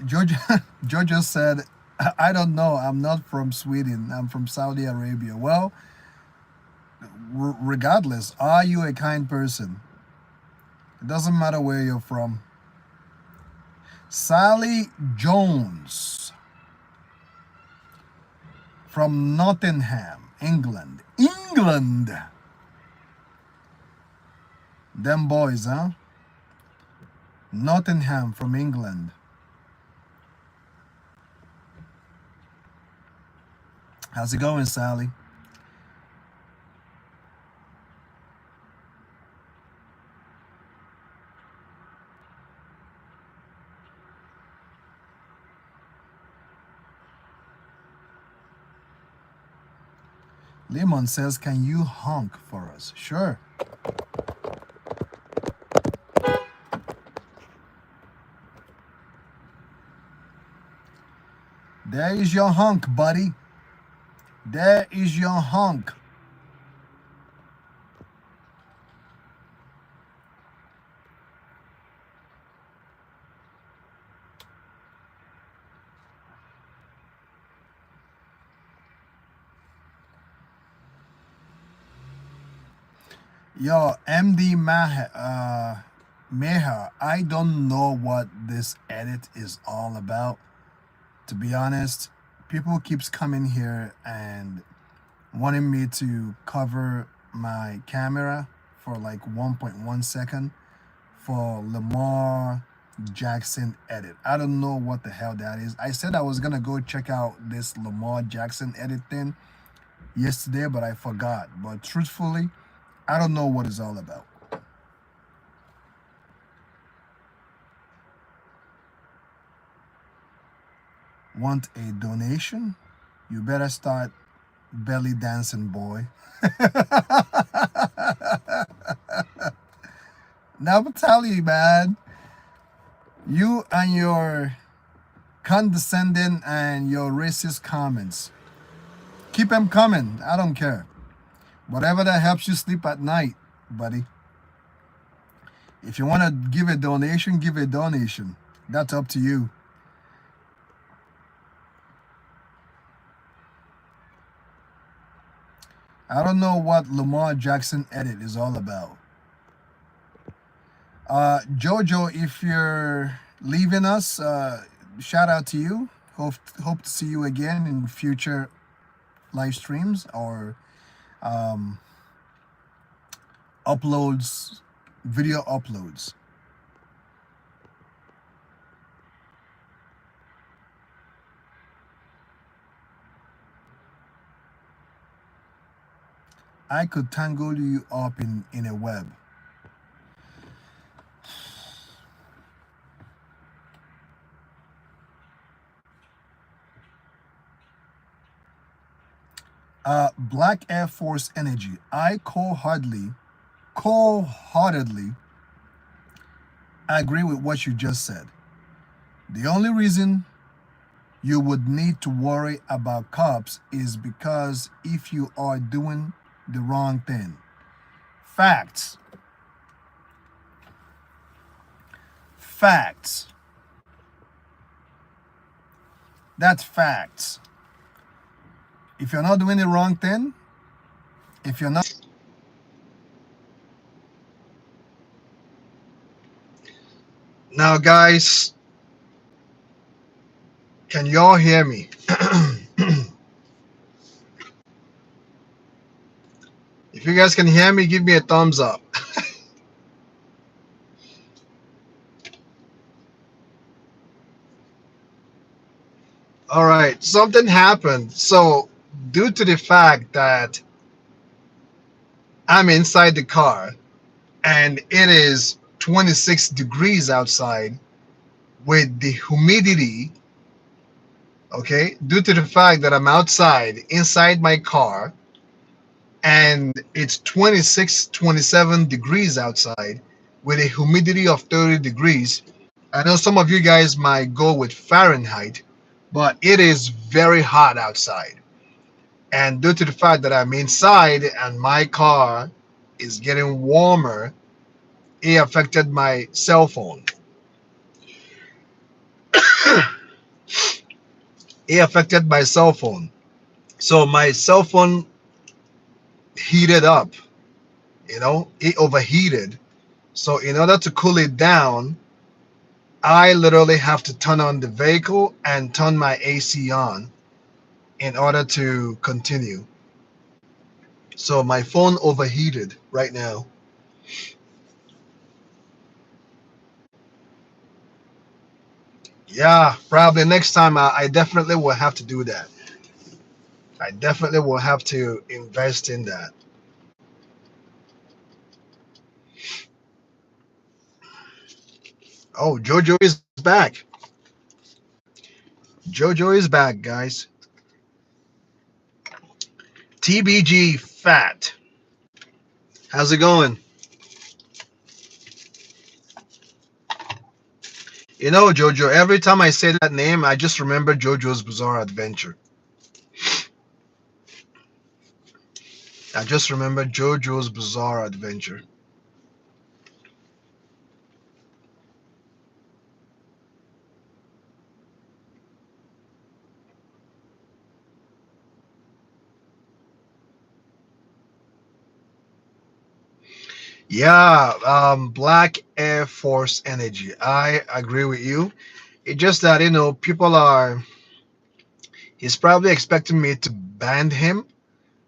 Jojo said, I don't know. I'm not from Sweden. I'm from Saudi Arabia. Well, regardless, are you a kind person? It doesn't matter where you're from. Sally Jones from Nottingham, England. England! Them boys, huh? Nottingham from England. How's it going, Sally? Lemon says, can you honk for us? Sure. There is your honk, buddy. There is your honk. Yo, MD Meher, I don't know what this edit is all about. To be honest, people keeps coming here and wanting me to cover my camera for like 1.1 second for Lamar Jackson edit. I don't know what the hell that is. I said I was gonna go check out this Lamar Jackson edit thing yesterday, but I forgot. But truthfully, I don't know what it's all about. Want a donation? You better start belly dancing, boy. Now I'm telling you, man, you and your condescending and your racist comments, keep them coming. I don't care. Whatever that helps you sleep at night, buddy. If you want to give a donation, give a donation. That's up to you. I don't know what Lamar Jackson edit is all about. Jojo, if you're leaving us, shout out to you. Hope to see you again in future live streams or uploads, video uploads. I could tangle you up in a web. Black Air Force Energy. I cold-heartedly agree with what you just said. The only reason you would need to worry about cops is because if you are doing the wrong thing. Facts. Facts. That's facts. If you're not doing the wrong thing, if you're not. Now, guys, can y'all hear me? If you guys can hear me, give me a thumbs up. All right, something happened. So, due to the fact that I'm inside the car and it is 26 degrees outside with the humidity, okay, due to the fact that I'm outside inside my car and it's 26, 27 degrees outside with a humidity of 30 degrees. I know some of you guys might go with Fahrenheit, but it is very hot outside. And due to the fact that I'm inside and my car is getting warmer, it affected my cell phone. It affected my cell phone. So my cell phone heated up, it overheated. So in order to cool it down, I literally have to turn on the vehicle and turn my AC on in order to continue. So my phone overheated right now. Yeah, probably next time I definitely will have to do that. I definitely will have to invest in that. Oh, Jojo is back. Jojo is back, guys. TBG Fat. How's it going? Jojo, every time I say that name, I just remember Jojo's Bizarre Adventure. I just remember JoJo's Bizarre Adventure. Yeah, Black Air Force Energy. I agree with you. It's just that, people are. He's probably expecting me to ban him,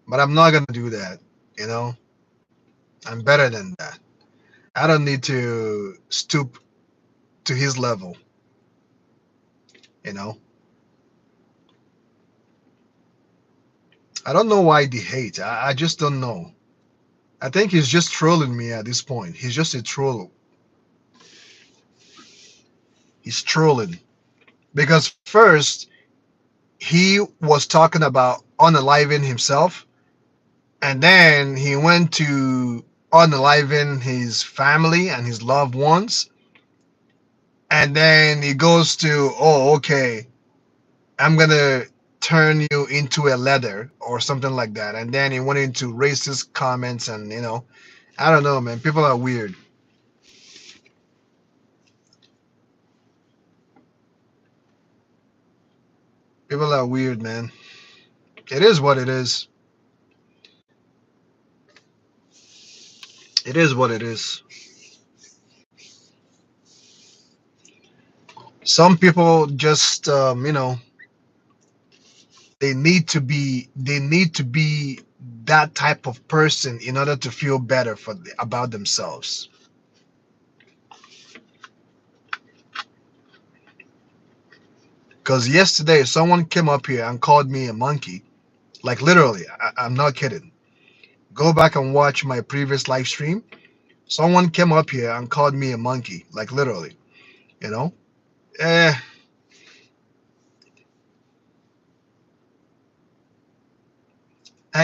but I'm not going to do that. You know, I'm better than that. I don't need to stoop to his level. You know, I don't know why the hate. I just don't know. I think he's just trolling me at this point. He's just a troll. He's trolling. Because first, he was talking about unaliving himself, and then he went to unaliving his family and his loved ones, and then he goes to, oh, okay, I'm gonna turn you into a leather or something like that, and then he went into racist comments, and I don't know, man. People are weird. People are weird, man. It is what it is. It is what it is. Some people just, they need to be that type of person in order to feel better about themselves. Because yesterday someone came up here and called me a monkey, like literally. I'm not kidding. Go back and watch my previous live stream. Someone came up here and called me a monkey, like literally. You know, eh,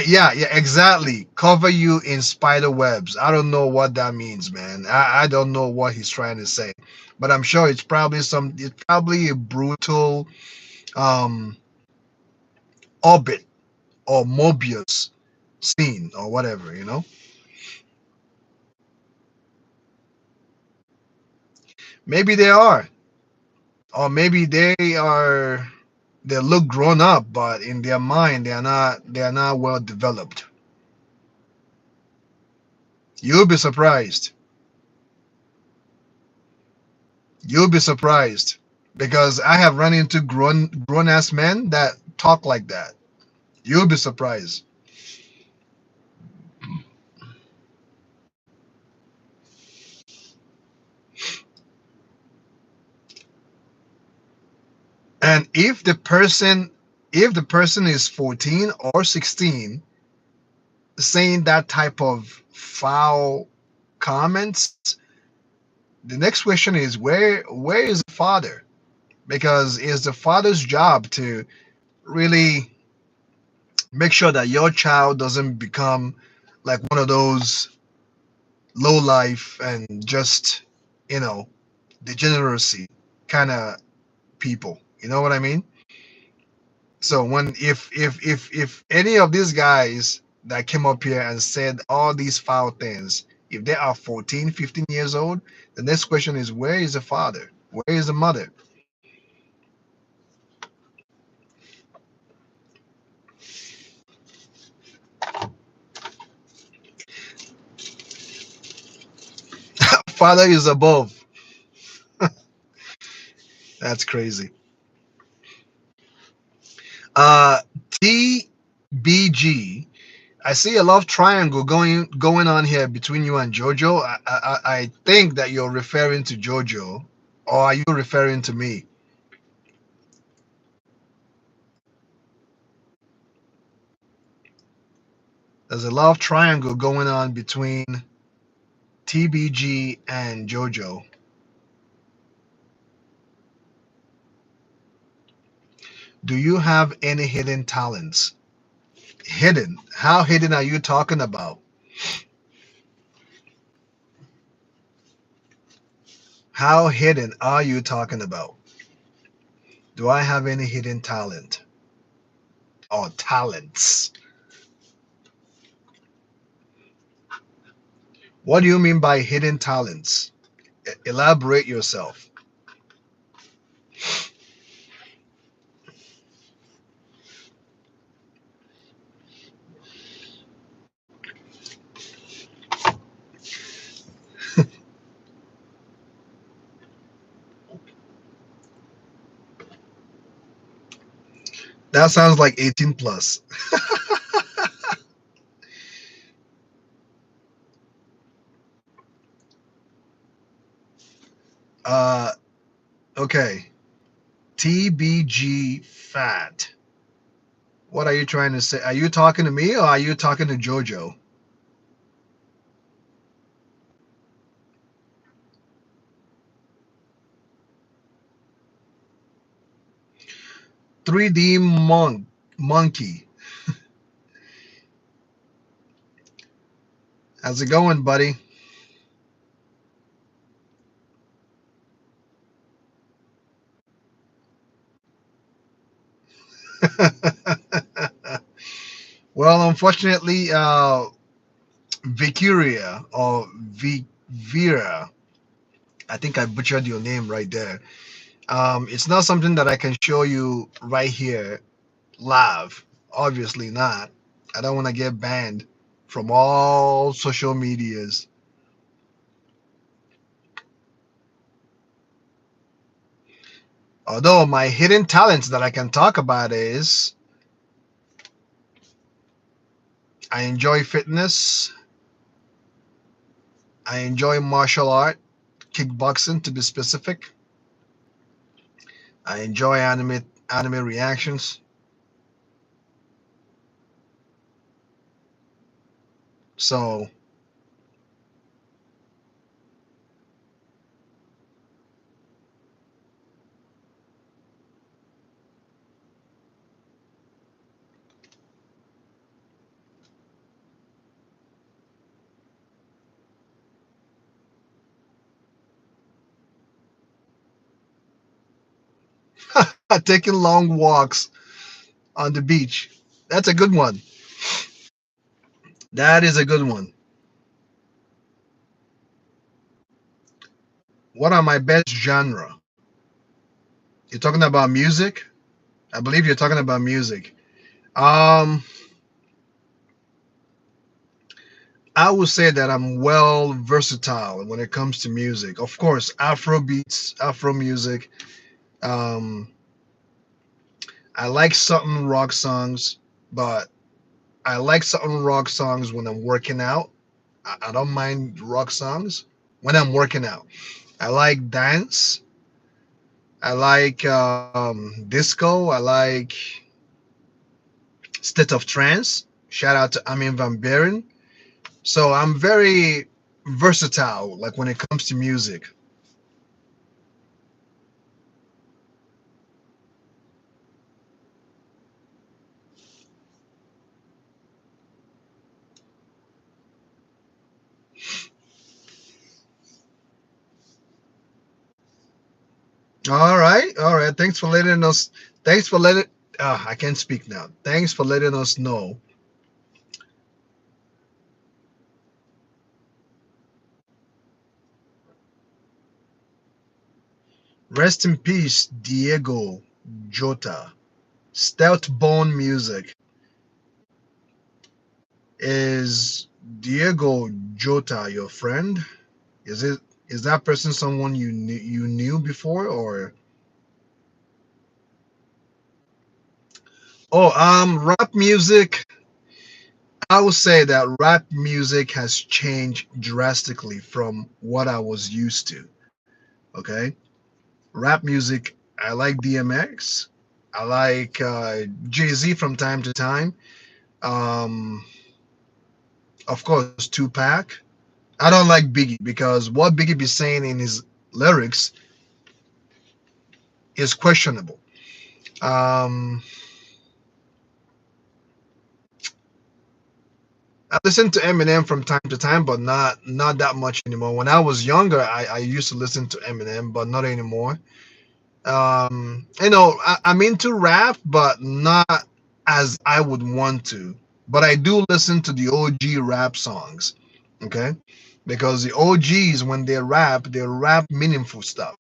yeah, yeah, exactly. Cover you in spider webs. I don't know what that means, man. I don't know what he's trying to say, but I'm sure it's probably a brutal um orbit or Mobius scene or whatever. Maybe they are, or maybe they look grown up, but in their mind they are not well developed. You'll be surprised. You'll be surprised because I have run into grown ass men that talk like that. You'll be surprised. And if the person is 14 or 16 saying that type of foul comments, the next question is where is the father? Because it's the father's job to really make sure that your child doesn't become like one of those low life and just you know degeneracy kind of people. You know what I mean? So when if any of these guys that came up here and said all these foul things, if they are 14, 15 years old, the next question is where is the father? Where is the mother? Father is above. That's crazy. Uh, TBG. I see a love triangle going on here between you and Jojo. I think that you're referring to Jojo, or are you referring to me? There's a love triangle going on between TBG and Jojo. Do you have any hidden talents? Hidden? How hidden are you talking about? How hidden are you talking about? Do I have any hidden talent or talents? What do you mean by hidden talents? Elaborate yourself. That sounds like 18 plus. Uh, okay. TBG fat. What are you trying to say? Are you talking to me or are you talking to Jojo? 3D monkey. How's it going, buddy? Well, unfortunately, Vicuria or Vera, I think I butchered your name right there. It's not something that I can show you right here live. Obviously not. I don't want to get banned from all social medias. Although my hidden talents that I can talk about is I enjoy fitness, I enjoy martial art, kickboxing to be specific. I enjoy anime reactions. So taking long walks on the beach. That's a good one. That is a good one. What are my best genre? You're talking about music? I believe you're talking about music. Um, I would say that I'm well versatile when it comes to music. Of course, Afro beats, Afro music. Um, I like certain rock songs, but I like certain rock songs when I'm working out. I don't mind rock songs when I'm working out. I like dance. I like disco. I like state of trance. Shout out to Amin Van Buren. So I'm very versatile, like when it comes to music. All right, all right. Thanks for letting us. Thanks for letting. I can't speak now. Thanks for letting us know. Rest in peace, Diego Jota. Stealth Bone Music is Diego Jota your friend? Is it? Is that person someone you knew before, or? Oh, rap music. I would say that rap music has changed drastically from what I was used to. Okay, rap music. I like DMX. I like Jay-Z from time to time. Um, of course, Tupac. I don't like Biggie because what Biggie be saying in his lyrics is questionable. Um, I listen to Eminem from time to time, but not that much anymore. When I was younger, I used to listen to Eminem, but not anymore. I'm into rap, but not as I would want to. But I do listen to the OG rap songs, okay? Because the OGs, when they rap meaningful stuff.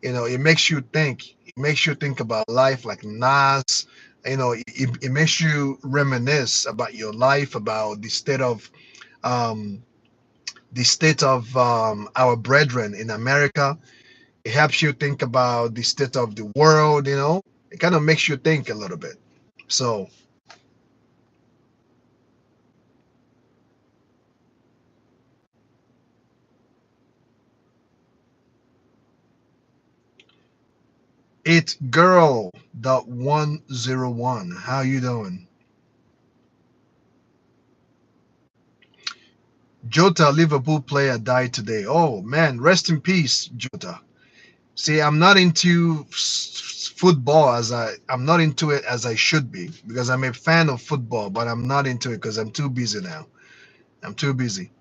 It makes you think. It makes you think about life, like Nas. It makes you reminisce about your life, about um, the state of our brethren in America. It helps you think about the state of the world. It kind of makes you think a little bit. So it's girl.101. How you doing? Jota, Liverpool player, died today. Oh man, rest in peace, Jota. See, I'm not into football I'm not into it as I should be, because I'm a fan of football, but I'm not into it because I'm too busy now. I'm too busy.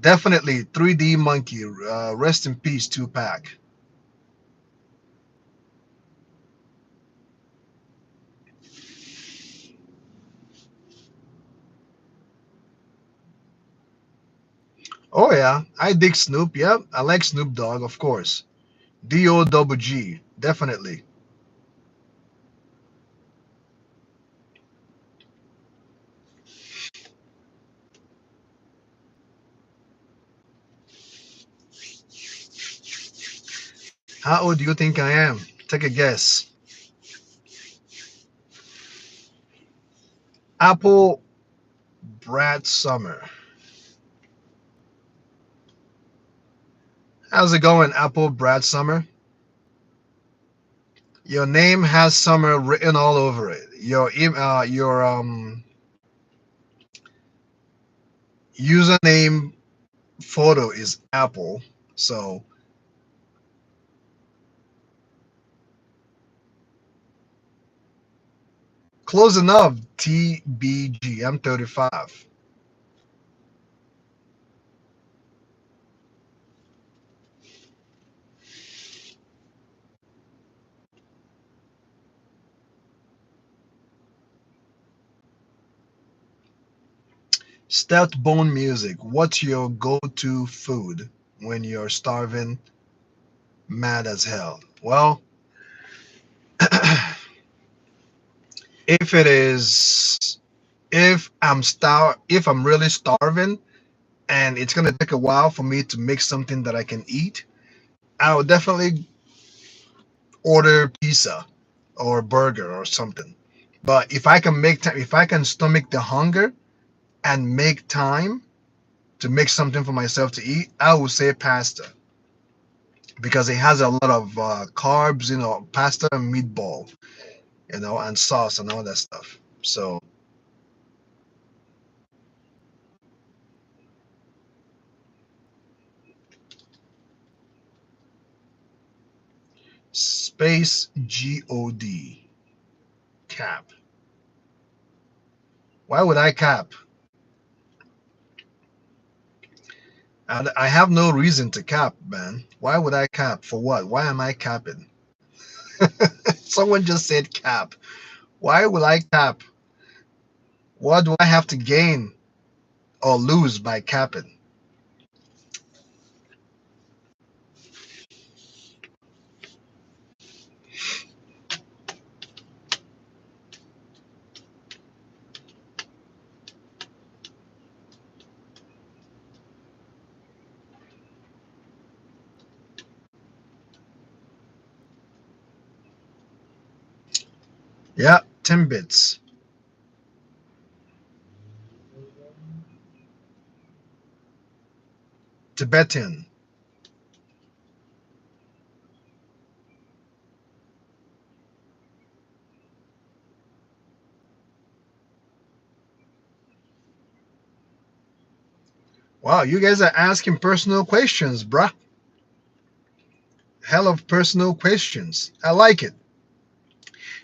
Definitely 3D Monkey. Rest in peace, Tupac. Oh yeah, I dig Snoop. Yep, I like Snoop Dogg, of course. DOGG, definitely. How old do you think I am? Take a guess. Apple Brad Summer. How's it going, Apple Brad Summer? Your name has summer written all over it. Your username photo is Apple. So close enough. TBG. I'm 35. Stealth Bone Music. What's your go-to food when you're starving, mad as hell? Well, if it is, if I'm really starving and it's gonna take a while for me to make something that I can eat, I will definitely order pizza or burger or something. But if I can make time, if I can stomach the hunger and make time to make something for myself to eat, I would say pasta, because it has a lot of carbs, pasta and meatball, and sauce and all that stuff. So space God cap. Why would I cap? I have no reason to cap, man. Why would I cap? For what? Why am I capping? Someone just said cap. Why will I cap? What do I have to gain or lose by capping? Yeah, Timbits. Tibetan. Wow, you guys are asking personal questions, bruh. Hell of personal questions. I like it.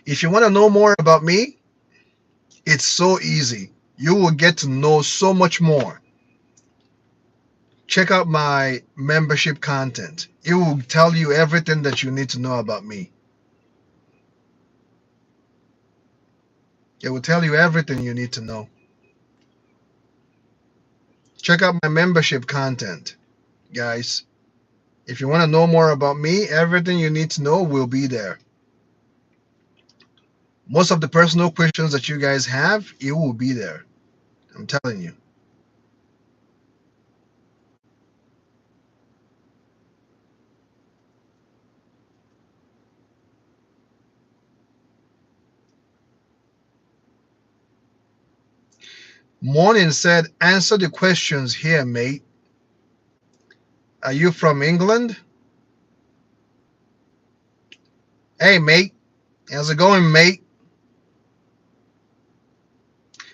If you want to know more about me, it's so easy. You will get to know so much more. Check out my membership content. It will tell you everything that you need to know about me. It will tell you everything you need to know. Check out my membership content, guys. If you want to know more about me, everything you need to know will be there. Most of the personal questions that you guys have, it will be there. I'm telling you. Morning said, answer the questions here, mate. Are you from England? Hey, mate. How's it going, mate?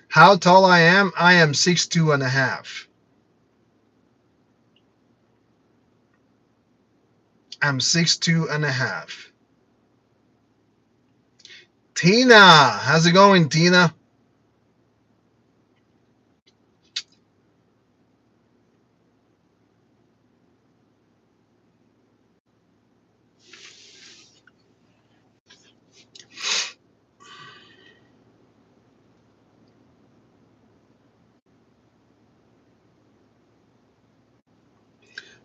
How tall I am? I am 6'2" and a half. I'm 6'2" and a half. Tina, how's it going, Tina?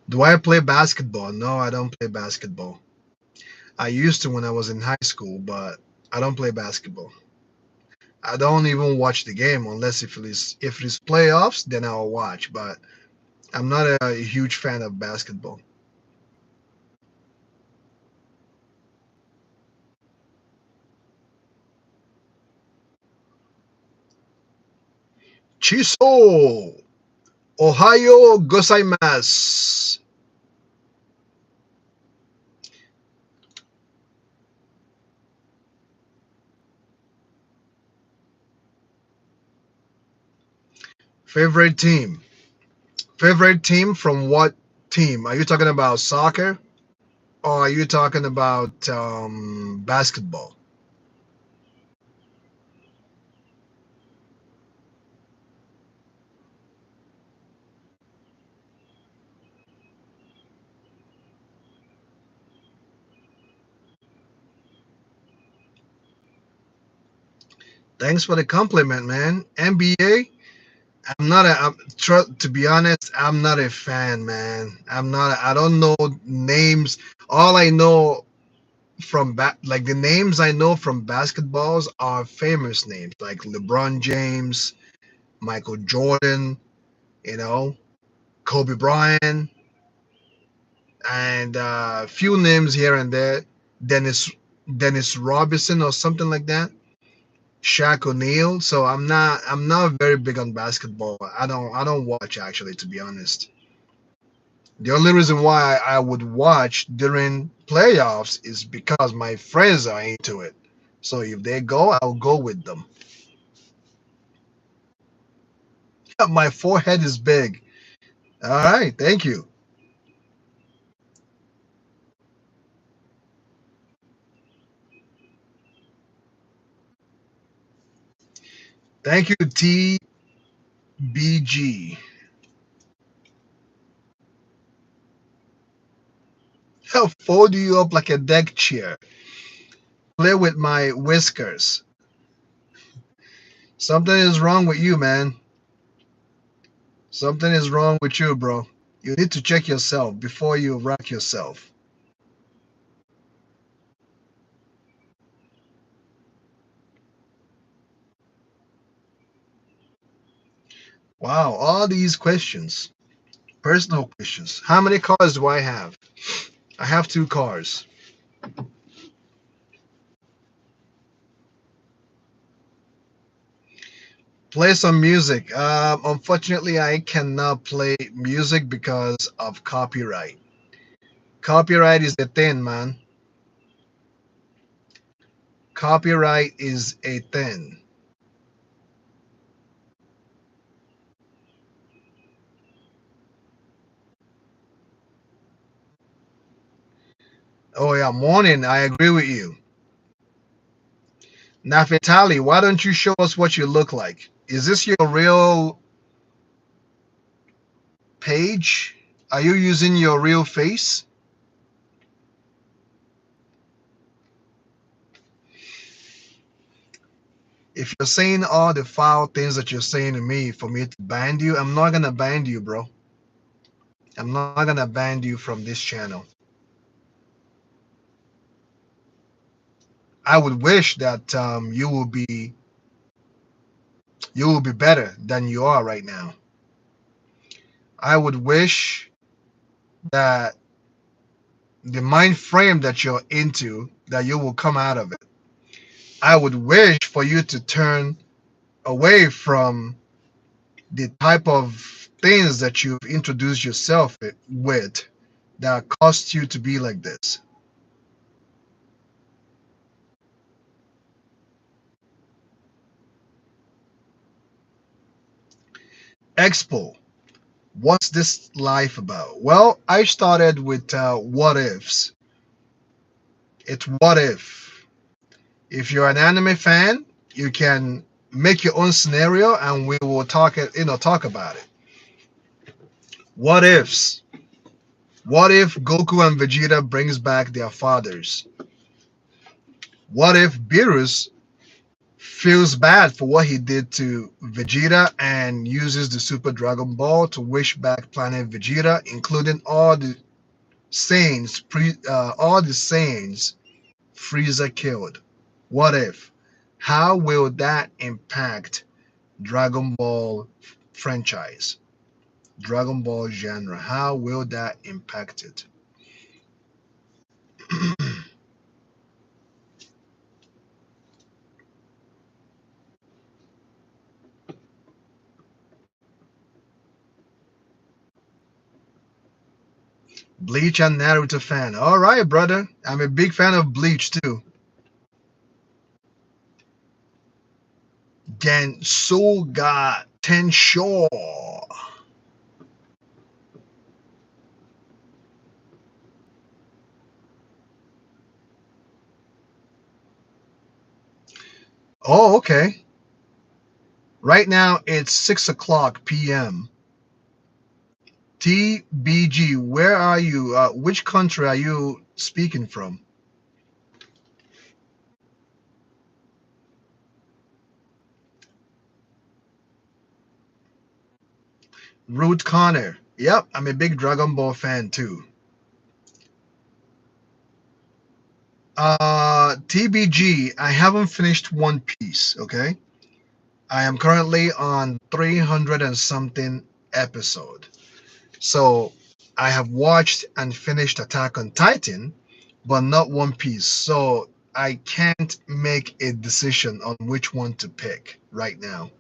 Do I play basketball? No, I don't play basketball. I used to when I was in high school, but I don't play basketball. I don't even watch the game unless if it is playoffs, then I'll watch. But I'm not a huge fan of basketball. Chiso, Ohio gozaimasu. Favorite team? Favorite team from what team? Are you talking about soccer or are you talking about basketball? Thanks for the compliment, man. NBA. I'm not a. To be honest, I'm not a fan, man. I'm not. I don't know names. All I know from like the names I know from basketballs are famous names like LeBron James, Michael Jordan, you know, Kobe Bryant, and a few names here and there. Dennis Dennis Robinson or something like that. Shaq O'Neal. So I'm not very big on basketball. I don't watch actually, to be honest. The only reason why I would watch during playoffs is because my friends are into it. So if they go, I'll go with them. My forehead is big. All right, thank you. Thank you, TBG. I'll fold you up like a deck chair. Play with my whiskers. Something is wrong with you, man. Something is wrong with you, bro. You need to check yourself before you rock yourself. Wow, all these questions, personal questions. How many cars do I have? I have two cars. Play some music. Unfortunately, I cannot play music because of copyright. Copyright is the thing, man. Copyright is a thing. Oh yeah, morning. I agree with you. Now, Vitali, why don't you show us what you look like? Is this your real page? Are you using your real face? If you're saying all the foul things that you're saying to me for me to ban you, I'm not gonna ban you, bro. I'm not gonna ban you from this channel. I would wish that you will be better than you are right now. I would wish that the mind frame that you're into, that you will come out of it. I would wish for you to turn away from the type of things that you've introduced yourself with that caused you to be like this. Expo, what's this life about? Well, I started with what ifs. It's what if. If you're an anime fan, you can make your own scenario and we will talk about it. What ifs? What if Goku and Vegeta brings back their fathers? What if Beerus feels bad for what he did to Vegeta and uses the Super Dragon Ball to wish back planet Vegeta, including all the Saiyans Frieza killed? What if? How will that impact Dragon Ball franchise, Dragon Ball genre? How will that impact it? Bleach and Naruto fan. All right, brother. I'm a big fan of Bleach too. Gensoga Tensho. Oh, okay. Right now it's 6 o'clock p.m. TBG, where are you? Which country are you speaking from? Root Connor. Yep, I'm a big Dragon Ball fan too. TBG, I haven't finished One Piece, okay? I am currently on 300 and something episode. So I have watched and finished Attack on Titan, but not One Piece. So I can't make a decision on which one to pick right now.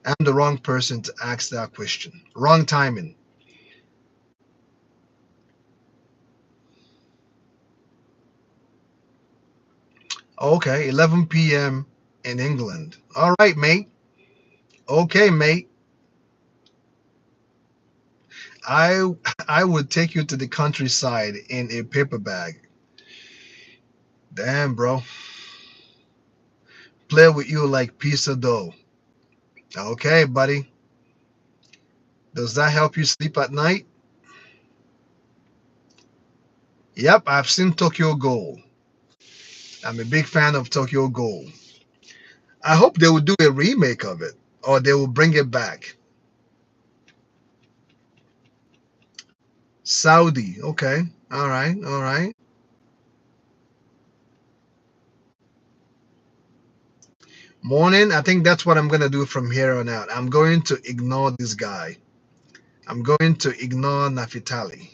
I'm the wrong person to ask that question. Wrong timing. Okay, 11 p.m. in England. All right, mate. Okay, mate. I I would take you to the countryside in a paper bag. Damn, bro. Play with you like piece of dough. Okay, buddy. Does that help you sleep at night? Yep, I've seen Tokyo Ghoul. I'm a big fan of Tokyo Ghoul. I hope they will do a remake of it or they will bring it back. Saudi. Okay. All right. All right. Morning. I think that's what I'm going to do from here on out. I'm going to ignore this guy. I'm going to ignore Nafitali.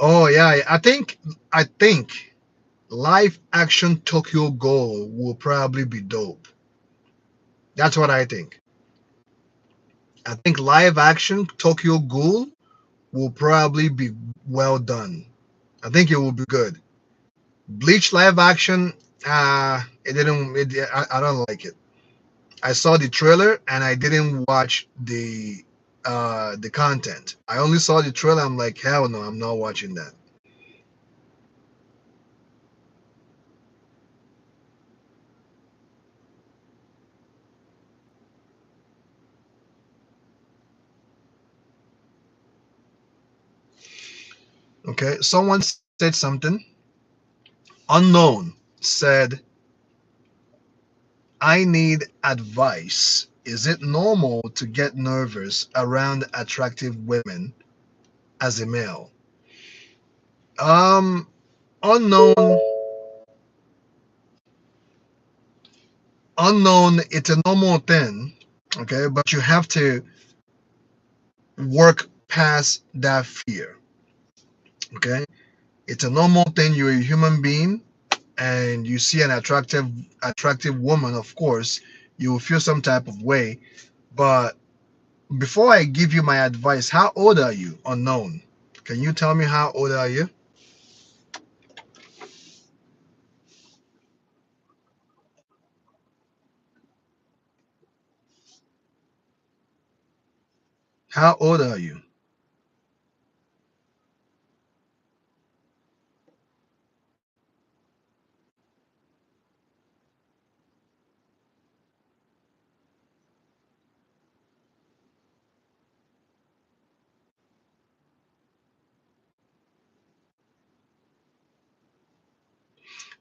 Oh yeah, I think live action Tokyo Ghoul will probably be dope. That's what I think. I think live action Tokyo Ghoul will probably be well done. I think it will be good. Bleach live action, it didn't. I don't like it. I saw the trailer and I didn't watch the content. I only saw the trailer. I'm like, hell no, I'm not watching that. Okay, someone said something. Unknown said, I need advice. Is it normal to get nervous around attractive women as a male? Um, unknown, unknown. It's a normal thing, okay, but you have to work past that fear, okay. It's a normal thing. You're a human being, and you see an attractive woman. Of course, you will feel some type of way. But before I give you my advice, how old are you? Unknown. Can you tell me how old are you? How old are you?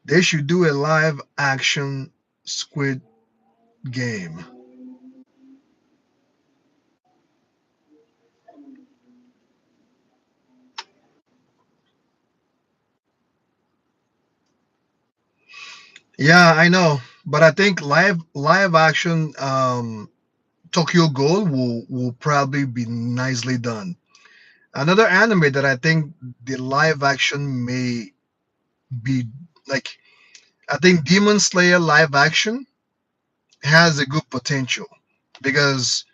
They should do a live action Squid Game. Yeah, I know, but I think live action Tokyo Ghoul will probably be nicely done. Another anime that I think the live action may be like, I think Demon Slayer live action has a good potential because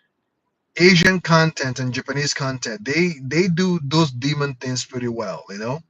Asian content and Japanese content, they do those demon things pretty well, you know.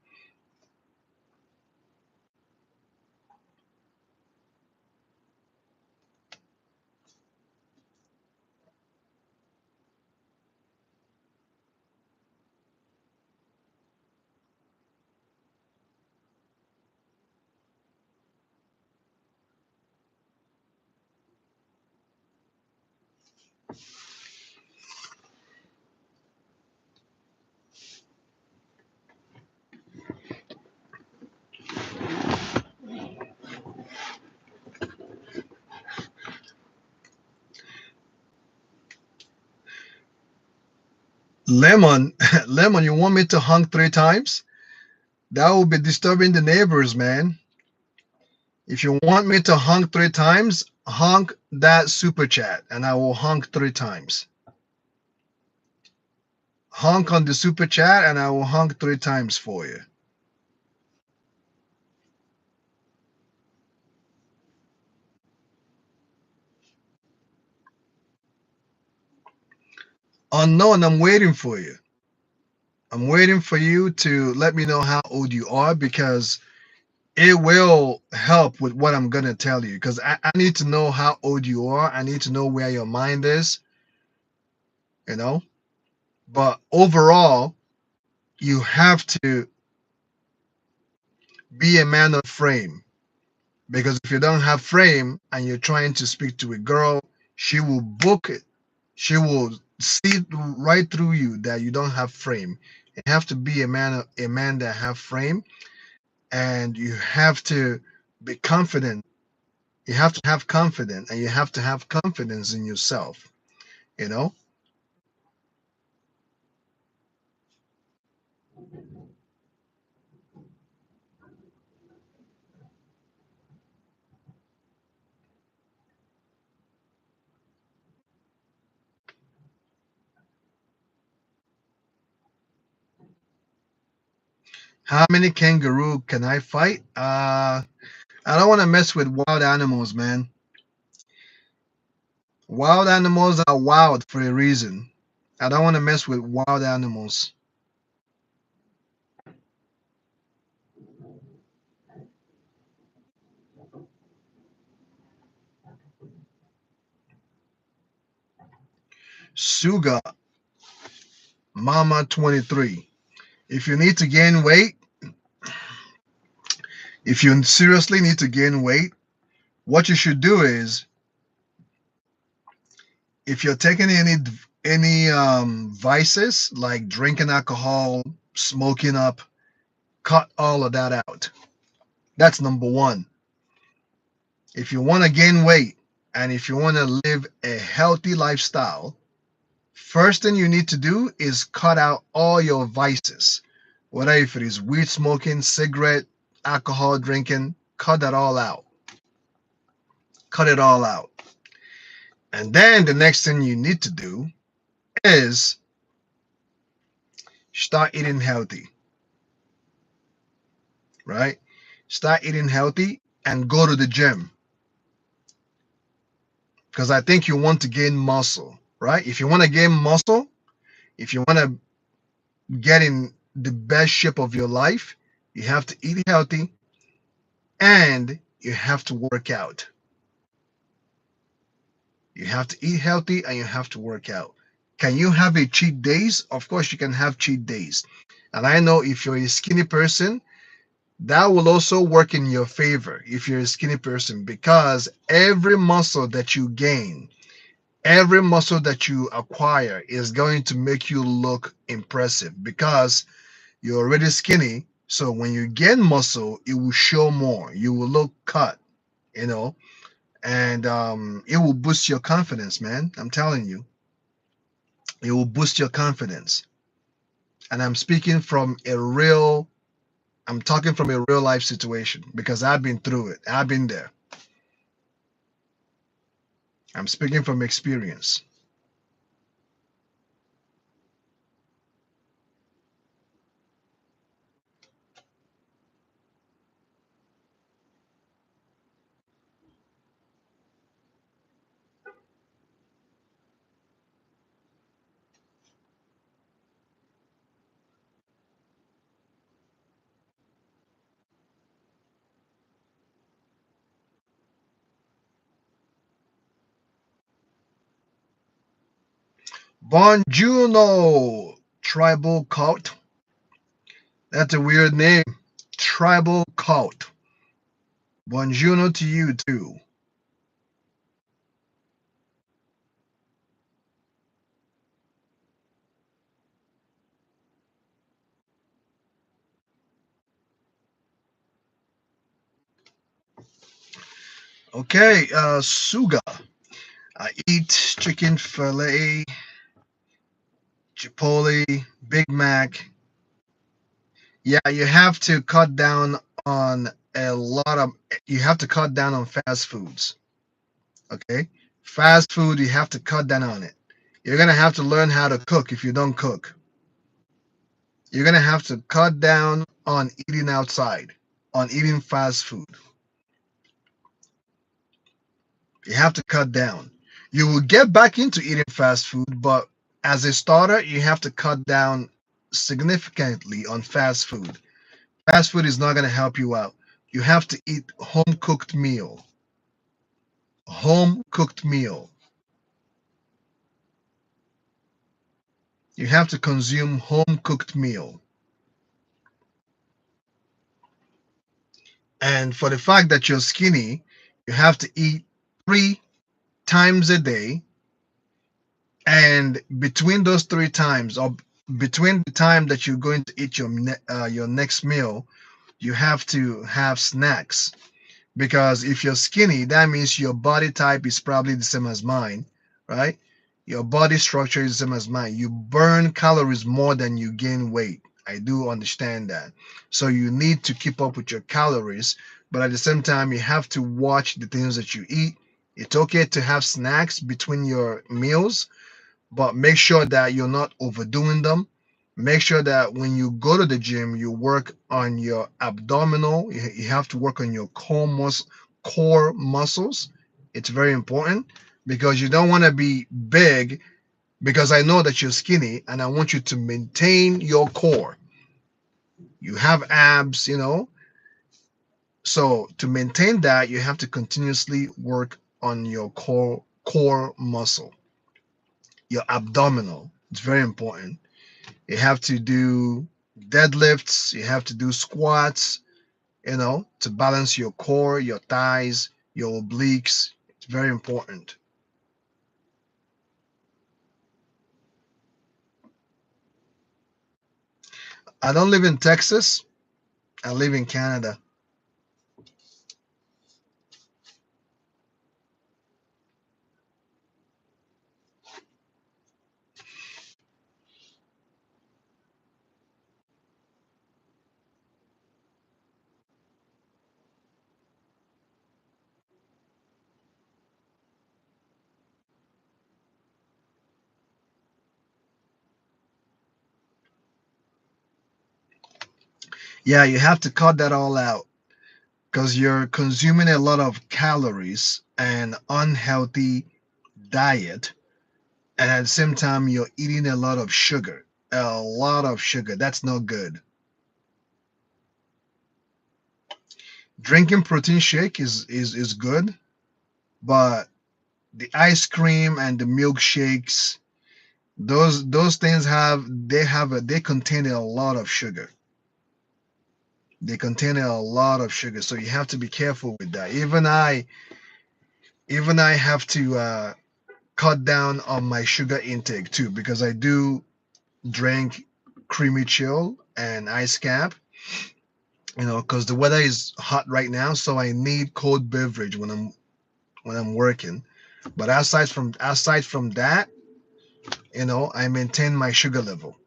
Lemon, lemon, you want me to honk 3 times? That will be disturbing the neighbors, man. If you want me to honk 3 times, honk that super chat, and I will honk 3 times. Honk on the super chat, and I will honk 3 times for you. Unknown, I'm waiting for you. I'm waiting for you to let me know how old you are because it will help with what I'm gonna tell you. Because I need to know how old you are. I need to know where your mind is, you know. But overall, you have to be a man of frame. Because if you don't have frame and you're trying to speak to a girl, she will book it. She will see right through you that you don't have frame. You have to be a man that have frame, and you have to be confident. You have to have confidence, and you have to have confidence in yourself. You know, How many kangaroo can I fight? I don't want to mess with wild animals, man. Wild animals are wild for a reason. I don't want to mess with wild animals. Suga Mama 23. If you need to gain weight, if you seriously need to gain weight, what you should do is if you're taking any vices like drinking alcohol, smoking up, cut all of that out. That's number one. If you want to gain weight and if you want to live a healthy lifestyle, first thing you need to do is cut out all your vices. Whether if it is weed smoking, cigarette, alcohol drinking, cut that all out. Cut it all out. And then the next thing you need to do is start eating healthy, right? Start eating healthy and go to the gym. Because I think you want to gain muscle, right? If you want to gain muscle, if you want to get in the best shape of your life, you have to eat healthy and you have to work out. You have to eat healthy and you have to work out. Can you have a cheat days? Of course you can have cheat days. And I know if you're a skinny person, that will also work in your favor if you're a skinny person because every muscle that you gain, every muscle that you acquire is going to make you look impressive because you're already skinny. So when you gain muscle, it will show more. You will look cut, you know, and it will boost your confidence, man. I'm telling you, it will boost your confidence. And I'm speaking from a real, I'm talking from a real life situation because I've been through it. I've been there. I'm speaking from experience. Bonjuno tribal cult. That's a weird name. Tribal cult. Bonjuno to you too. Okay, Suga. I eat chicken fillet, Chipotle, Big Mac. Yeah, you have to cut down on a lot of, you have to cut down on fast foods. Okay? Fast food, you have to cut down on it. You're going to have to learn how to cook if you don't cook. You're going to have to cut down on eating outside, on eating fast food. You have to cut down. You will get back into eating fast food, but as a starter, you have to cut down significantly on fast food. Fast food is not going to help you out. You have to eat home cooked meal. Home cooked meal. You have to consume home cooked meal. And for the fact that you're skinny, you have to eat 3 times a day. And between those 3 times, or between the time that you're going to eat your next meal, you have to have snacks. Because if you're skinny, that means your body type is probably the same as mine, right? Your body structure is the same as mine. You burn calories more than you gain weight. I do understand that. So you need to keep up with your calories, but at the same time, you have to watch the things that you eat. It's okay to have snacks between your meals, but make sure that you're not overdoing them. Make sure that when you go to the gym, you work on your abdominal. You have to work on your core muscles. It's very important because you don't want to be big, because I know that you're skinny and I want you to maintain your core. You have abs, so to maintain that, you have to continuously work on your core muscle, your abdominal. It's very important. You have to do deadlifts, you have to do squats, to balance your core, your thighs, your obliques. It's very important. I don't live in Texas. I live in Canada. Yeah, you have to cut that all out because you're consuming a lot of calories and unhealthy diet, and at the same time you're eating a lot of sugar. A lot of sugar. That's not good. Drinking protein shake is good, but the ice cream and the milkshakes, those things they contain a lot of sugar. They contain a lot of sugar, so you have to be careful with that. Even I have to cut down on my sugar intake too, because I do drink creamy chill and ice cap, because the weather is hot right now, so I need cold beverage when I'm working. But aside from that, I maintain my sugar level.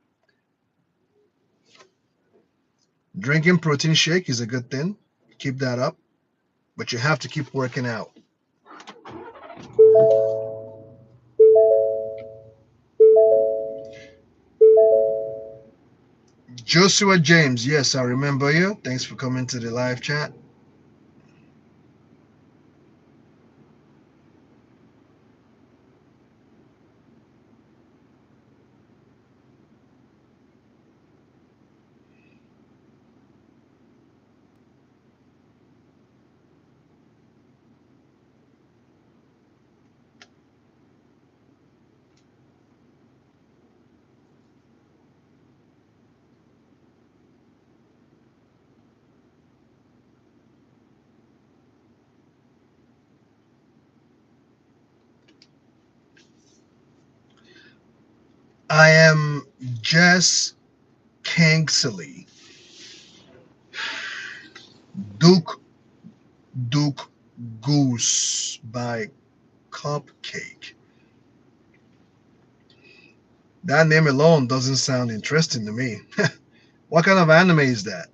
Drinking protein shake is a good thing. Keep that up, but you have to keep working out. Joshua James, yes, I remember you. Thanks for coming to the live chat. I am Jess Kingsley. Duke Duke Goose by Cupcake. That name alone doesn't sound interesting to me. What kind of anime is that?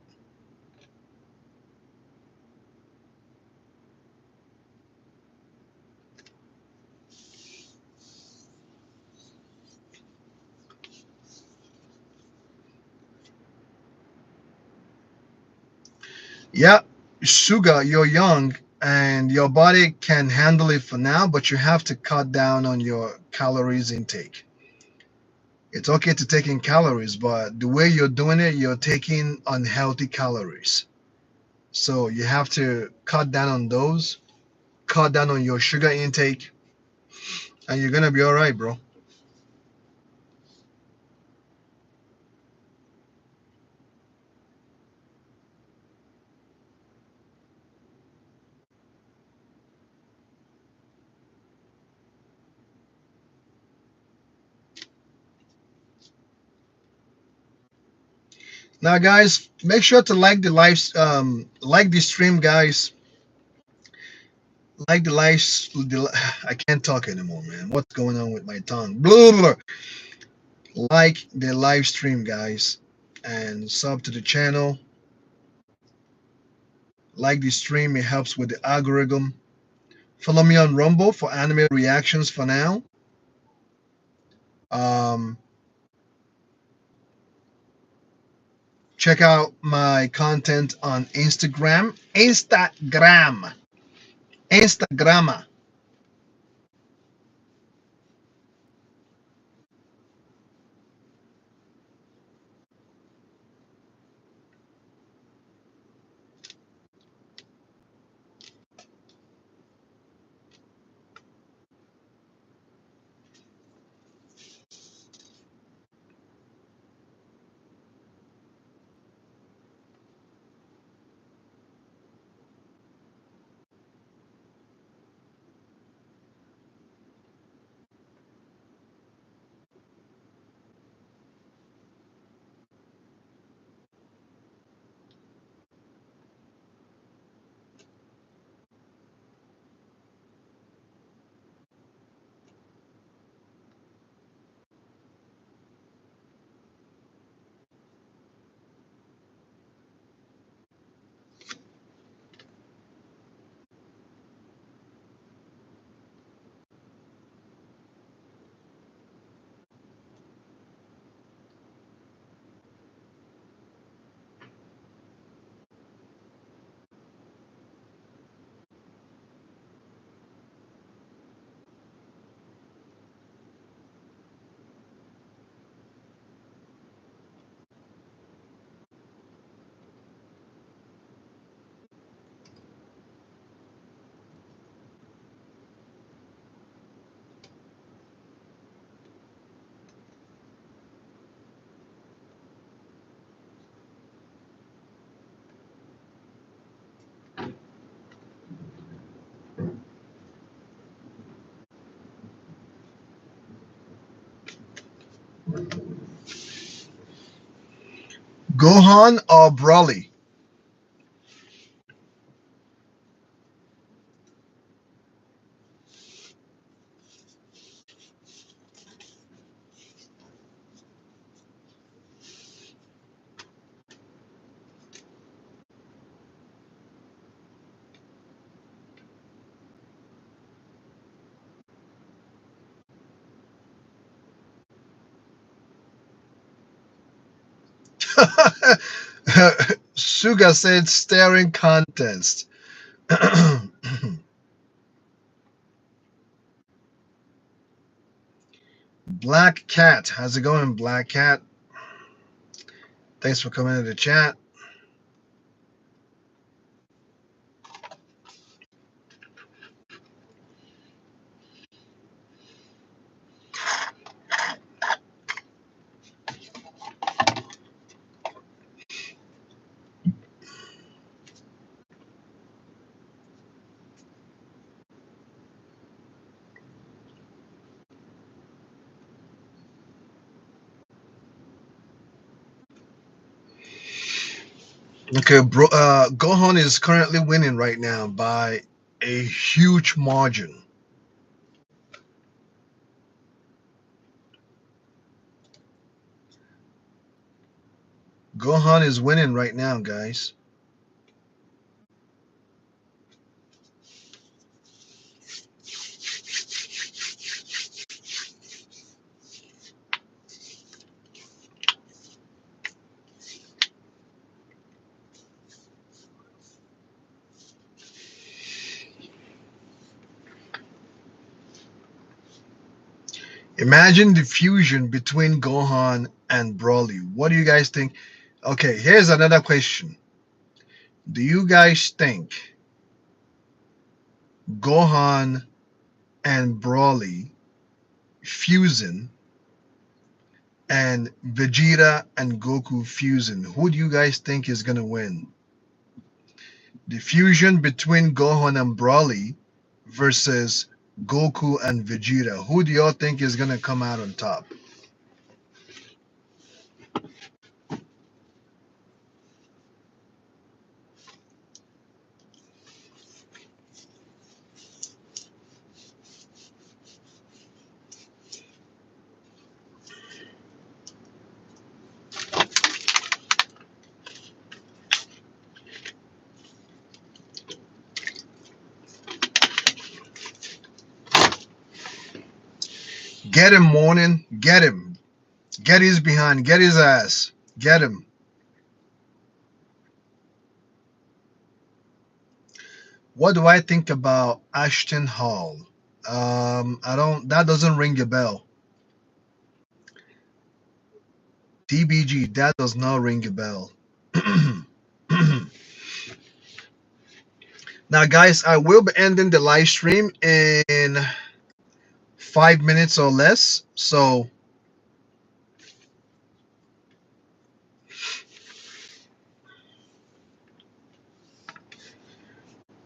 Yeah, Suga, you're young and your body can handle it for now, but you have to cut down on your calories intake. It's okay to take in calories, but the way you're doing it, you're taking unhealthy calories. So you have to cut down on those, cut down on your sugar intake, and you're gonna be all right, bro. Now, guys, make sure to like the stream, guys. Like the live. I can't talk anymore, man. What's going on with my tongue? Blah, blah, blah. Like the live stream, guys, and sub to the channel. Like the stream, it helps with the algorithm. Follow me on Rumble for anime reactions for now. Um, Check out my content on Instagram. Instagram. Instagram. Gohan or Broly? Suga said staring contest. Black Cat. How's it going, Black Cat? Thanks for coming to the chat. Okay, bro. Gohan is currently winning right now by a huge margin. Gohan is winning right now, guys. Imagine the fusion between Gohan and Broly. What do you guys think? Okay, here's another question. Do you guys think Gohan and Broly fusing and Vegeta and Goku fusing, who do you guys think is gonna win? The fusion between Gohan and Broly versus Goku and Vegeta. Who do y'all think is gonna come out on top? Get him, morning. Get him. Get his behind. Get his ass. Get him. What do I think about Ashton Hall? I don't. That doesn't ring a bell. TBG. That does not ring a bell. Now, guys, I will be ending the live stream in 5 minutes or less. So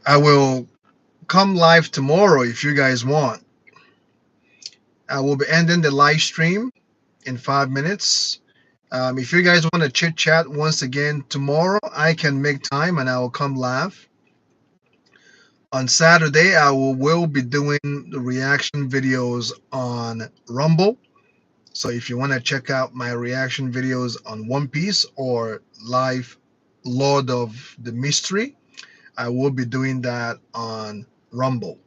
I will come live tomorrow if you guys want. I will be ending the live stream in 5 minutes. If you guys want to chit chat once again tomorrow, I can make time and I will come live. On Saturday, will be doing the reaction videos on Rumble. So if you want to check out my reaction videos on One Piece or live Lord of the Mystery, I will be doing that on Rumble.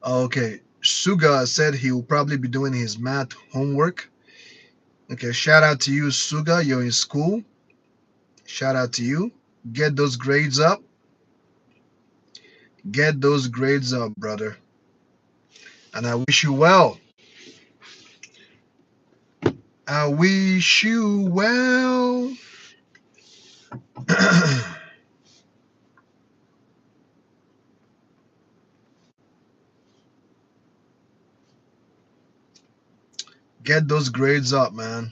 Okay, Suga said he will probably be doing his math homework. Okay, shout out to you, Suga. You're in school. Shout out to you. Get those grades up. Get those grades up, brother. And I wish you well. I wish you well. Get those grades up, man.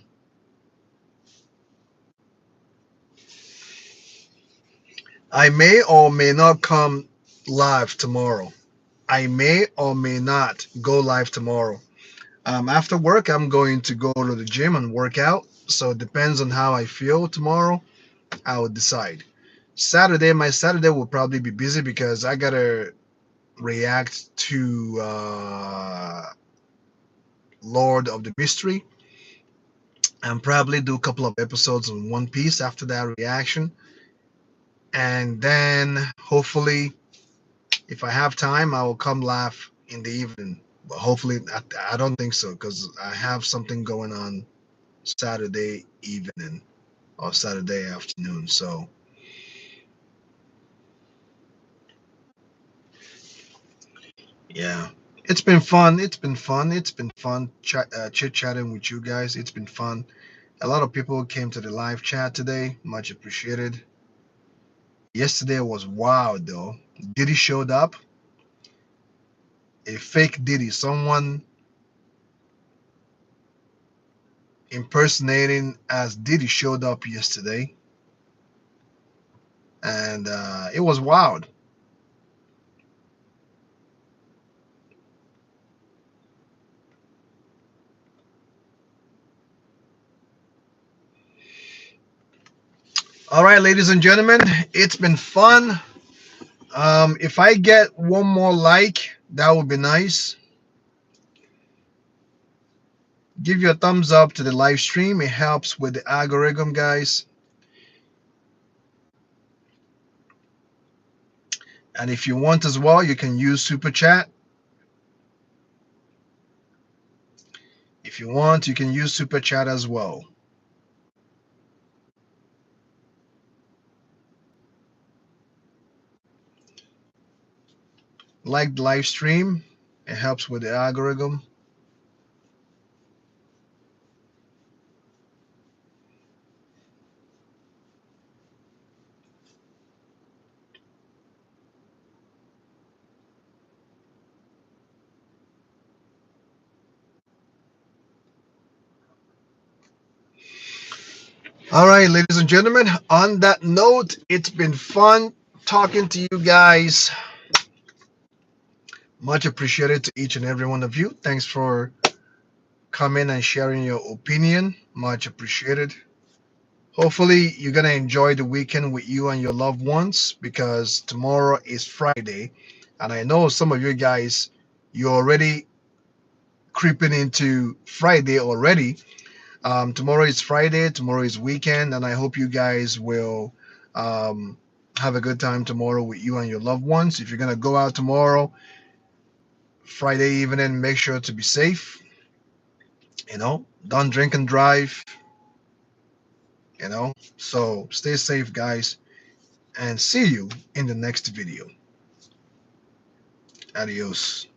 I may or may not come live tomorrow. I may or may not go live tomorrow. After work, I'm going to go to the gym and work out. So it depends on how I feel tomorrow. I will decide. My Saturday will probably be busy because I gotta react to Lord of the Mystery and probably do a couple of episodes on One Piece after that reaction. And then hopefully, if I have time, I will come laugh in the evening. But hopefully, I don't think so because I have something going on Saturday evening or Saturday afternoon. So, yeah. It's been fun. It's been fun. It's been fun chit chatting with you guys. It's been fun. A lot of people came to the live chat today. Much appreciated. Yesterday was wild though. Diddy showed up. A fake Diddy. Someone impersonating as Diddy showed up yesterday. And it was wild. All right, ladies and gentlemen, it's been fun. If I get one more like, that would be nice. Give you a thumbs up to the live stream. It helps with the algorithm, guys. And if you want as well, you can use super chat. If you want, you can use super chat as well. Like the live stream. It helps with the algorithm. All right, ladies and gentlemen, on that note, it's been fun talking to you guys. Much appreciated to each and every one of you. Thanks for coming and sharing your opinion. Much appreciated. Hopefully, you're going to enjoy the weekend with you and your loved ones because tomorrow is Friday. And I know some of you guys, you're already creeping into Friday already. Tomorrow is Friday, tomorrow is weekend, and I hope you guys will um, have a good time tomorrow with you and your loved ones. If you're going to go out tomorrow, Friday evening, make sure to be safe. Don't drink and drive. So stay safe, guys, and see you in the next video. Adios.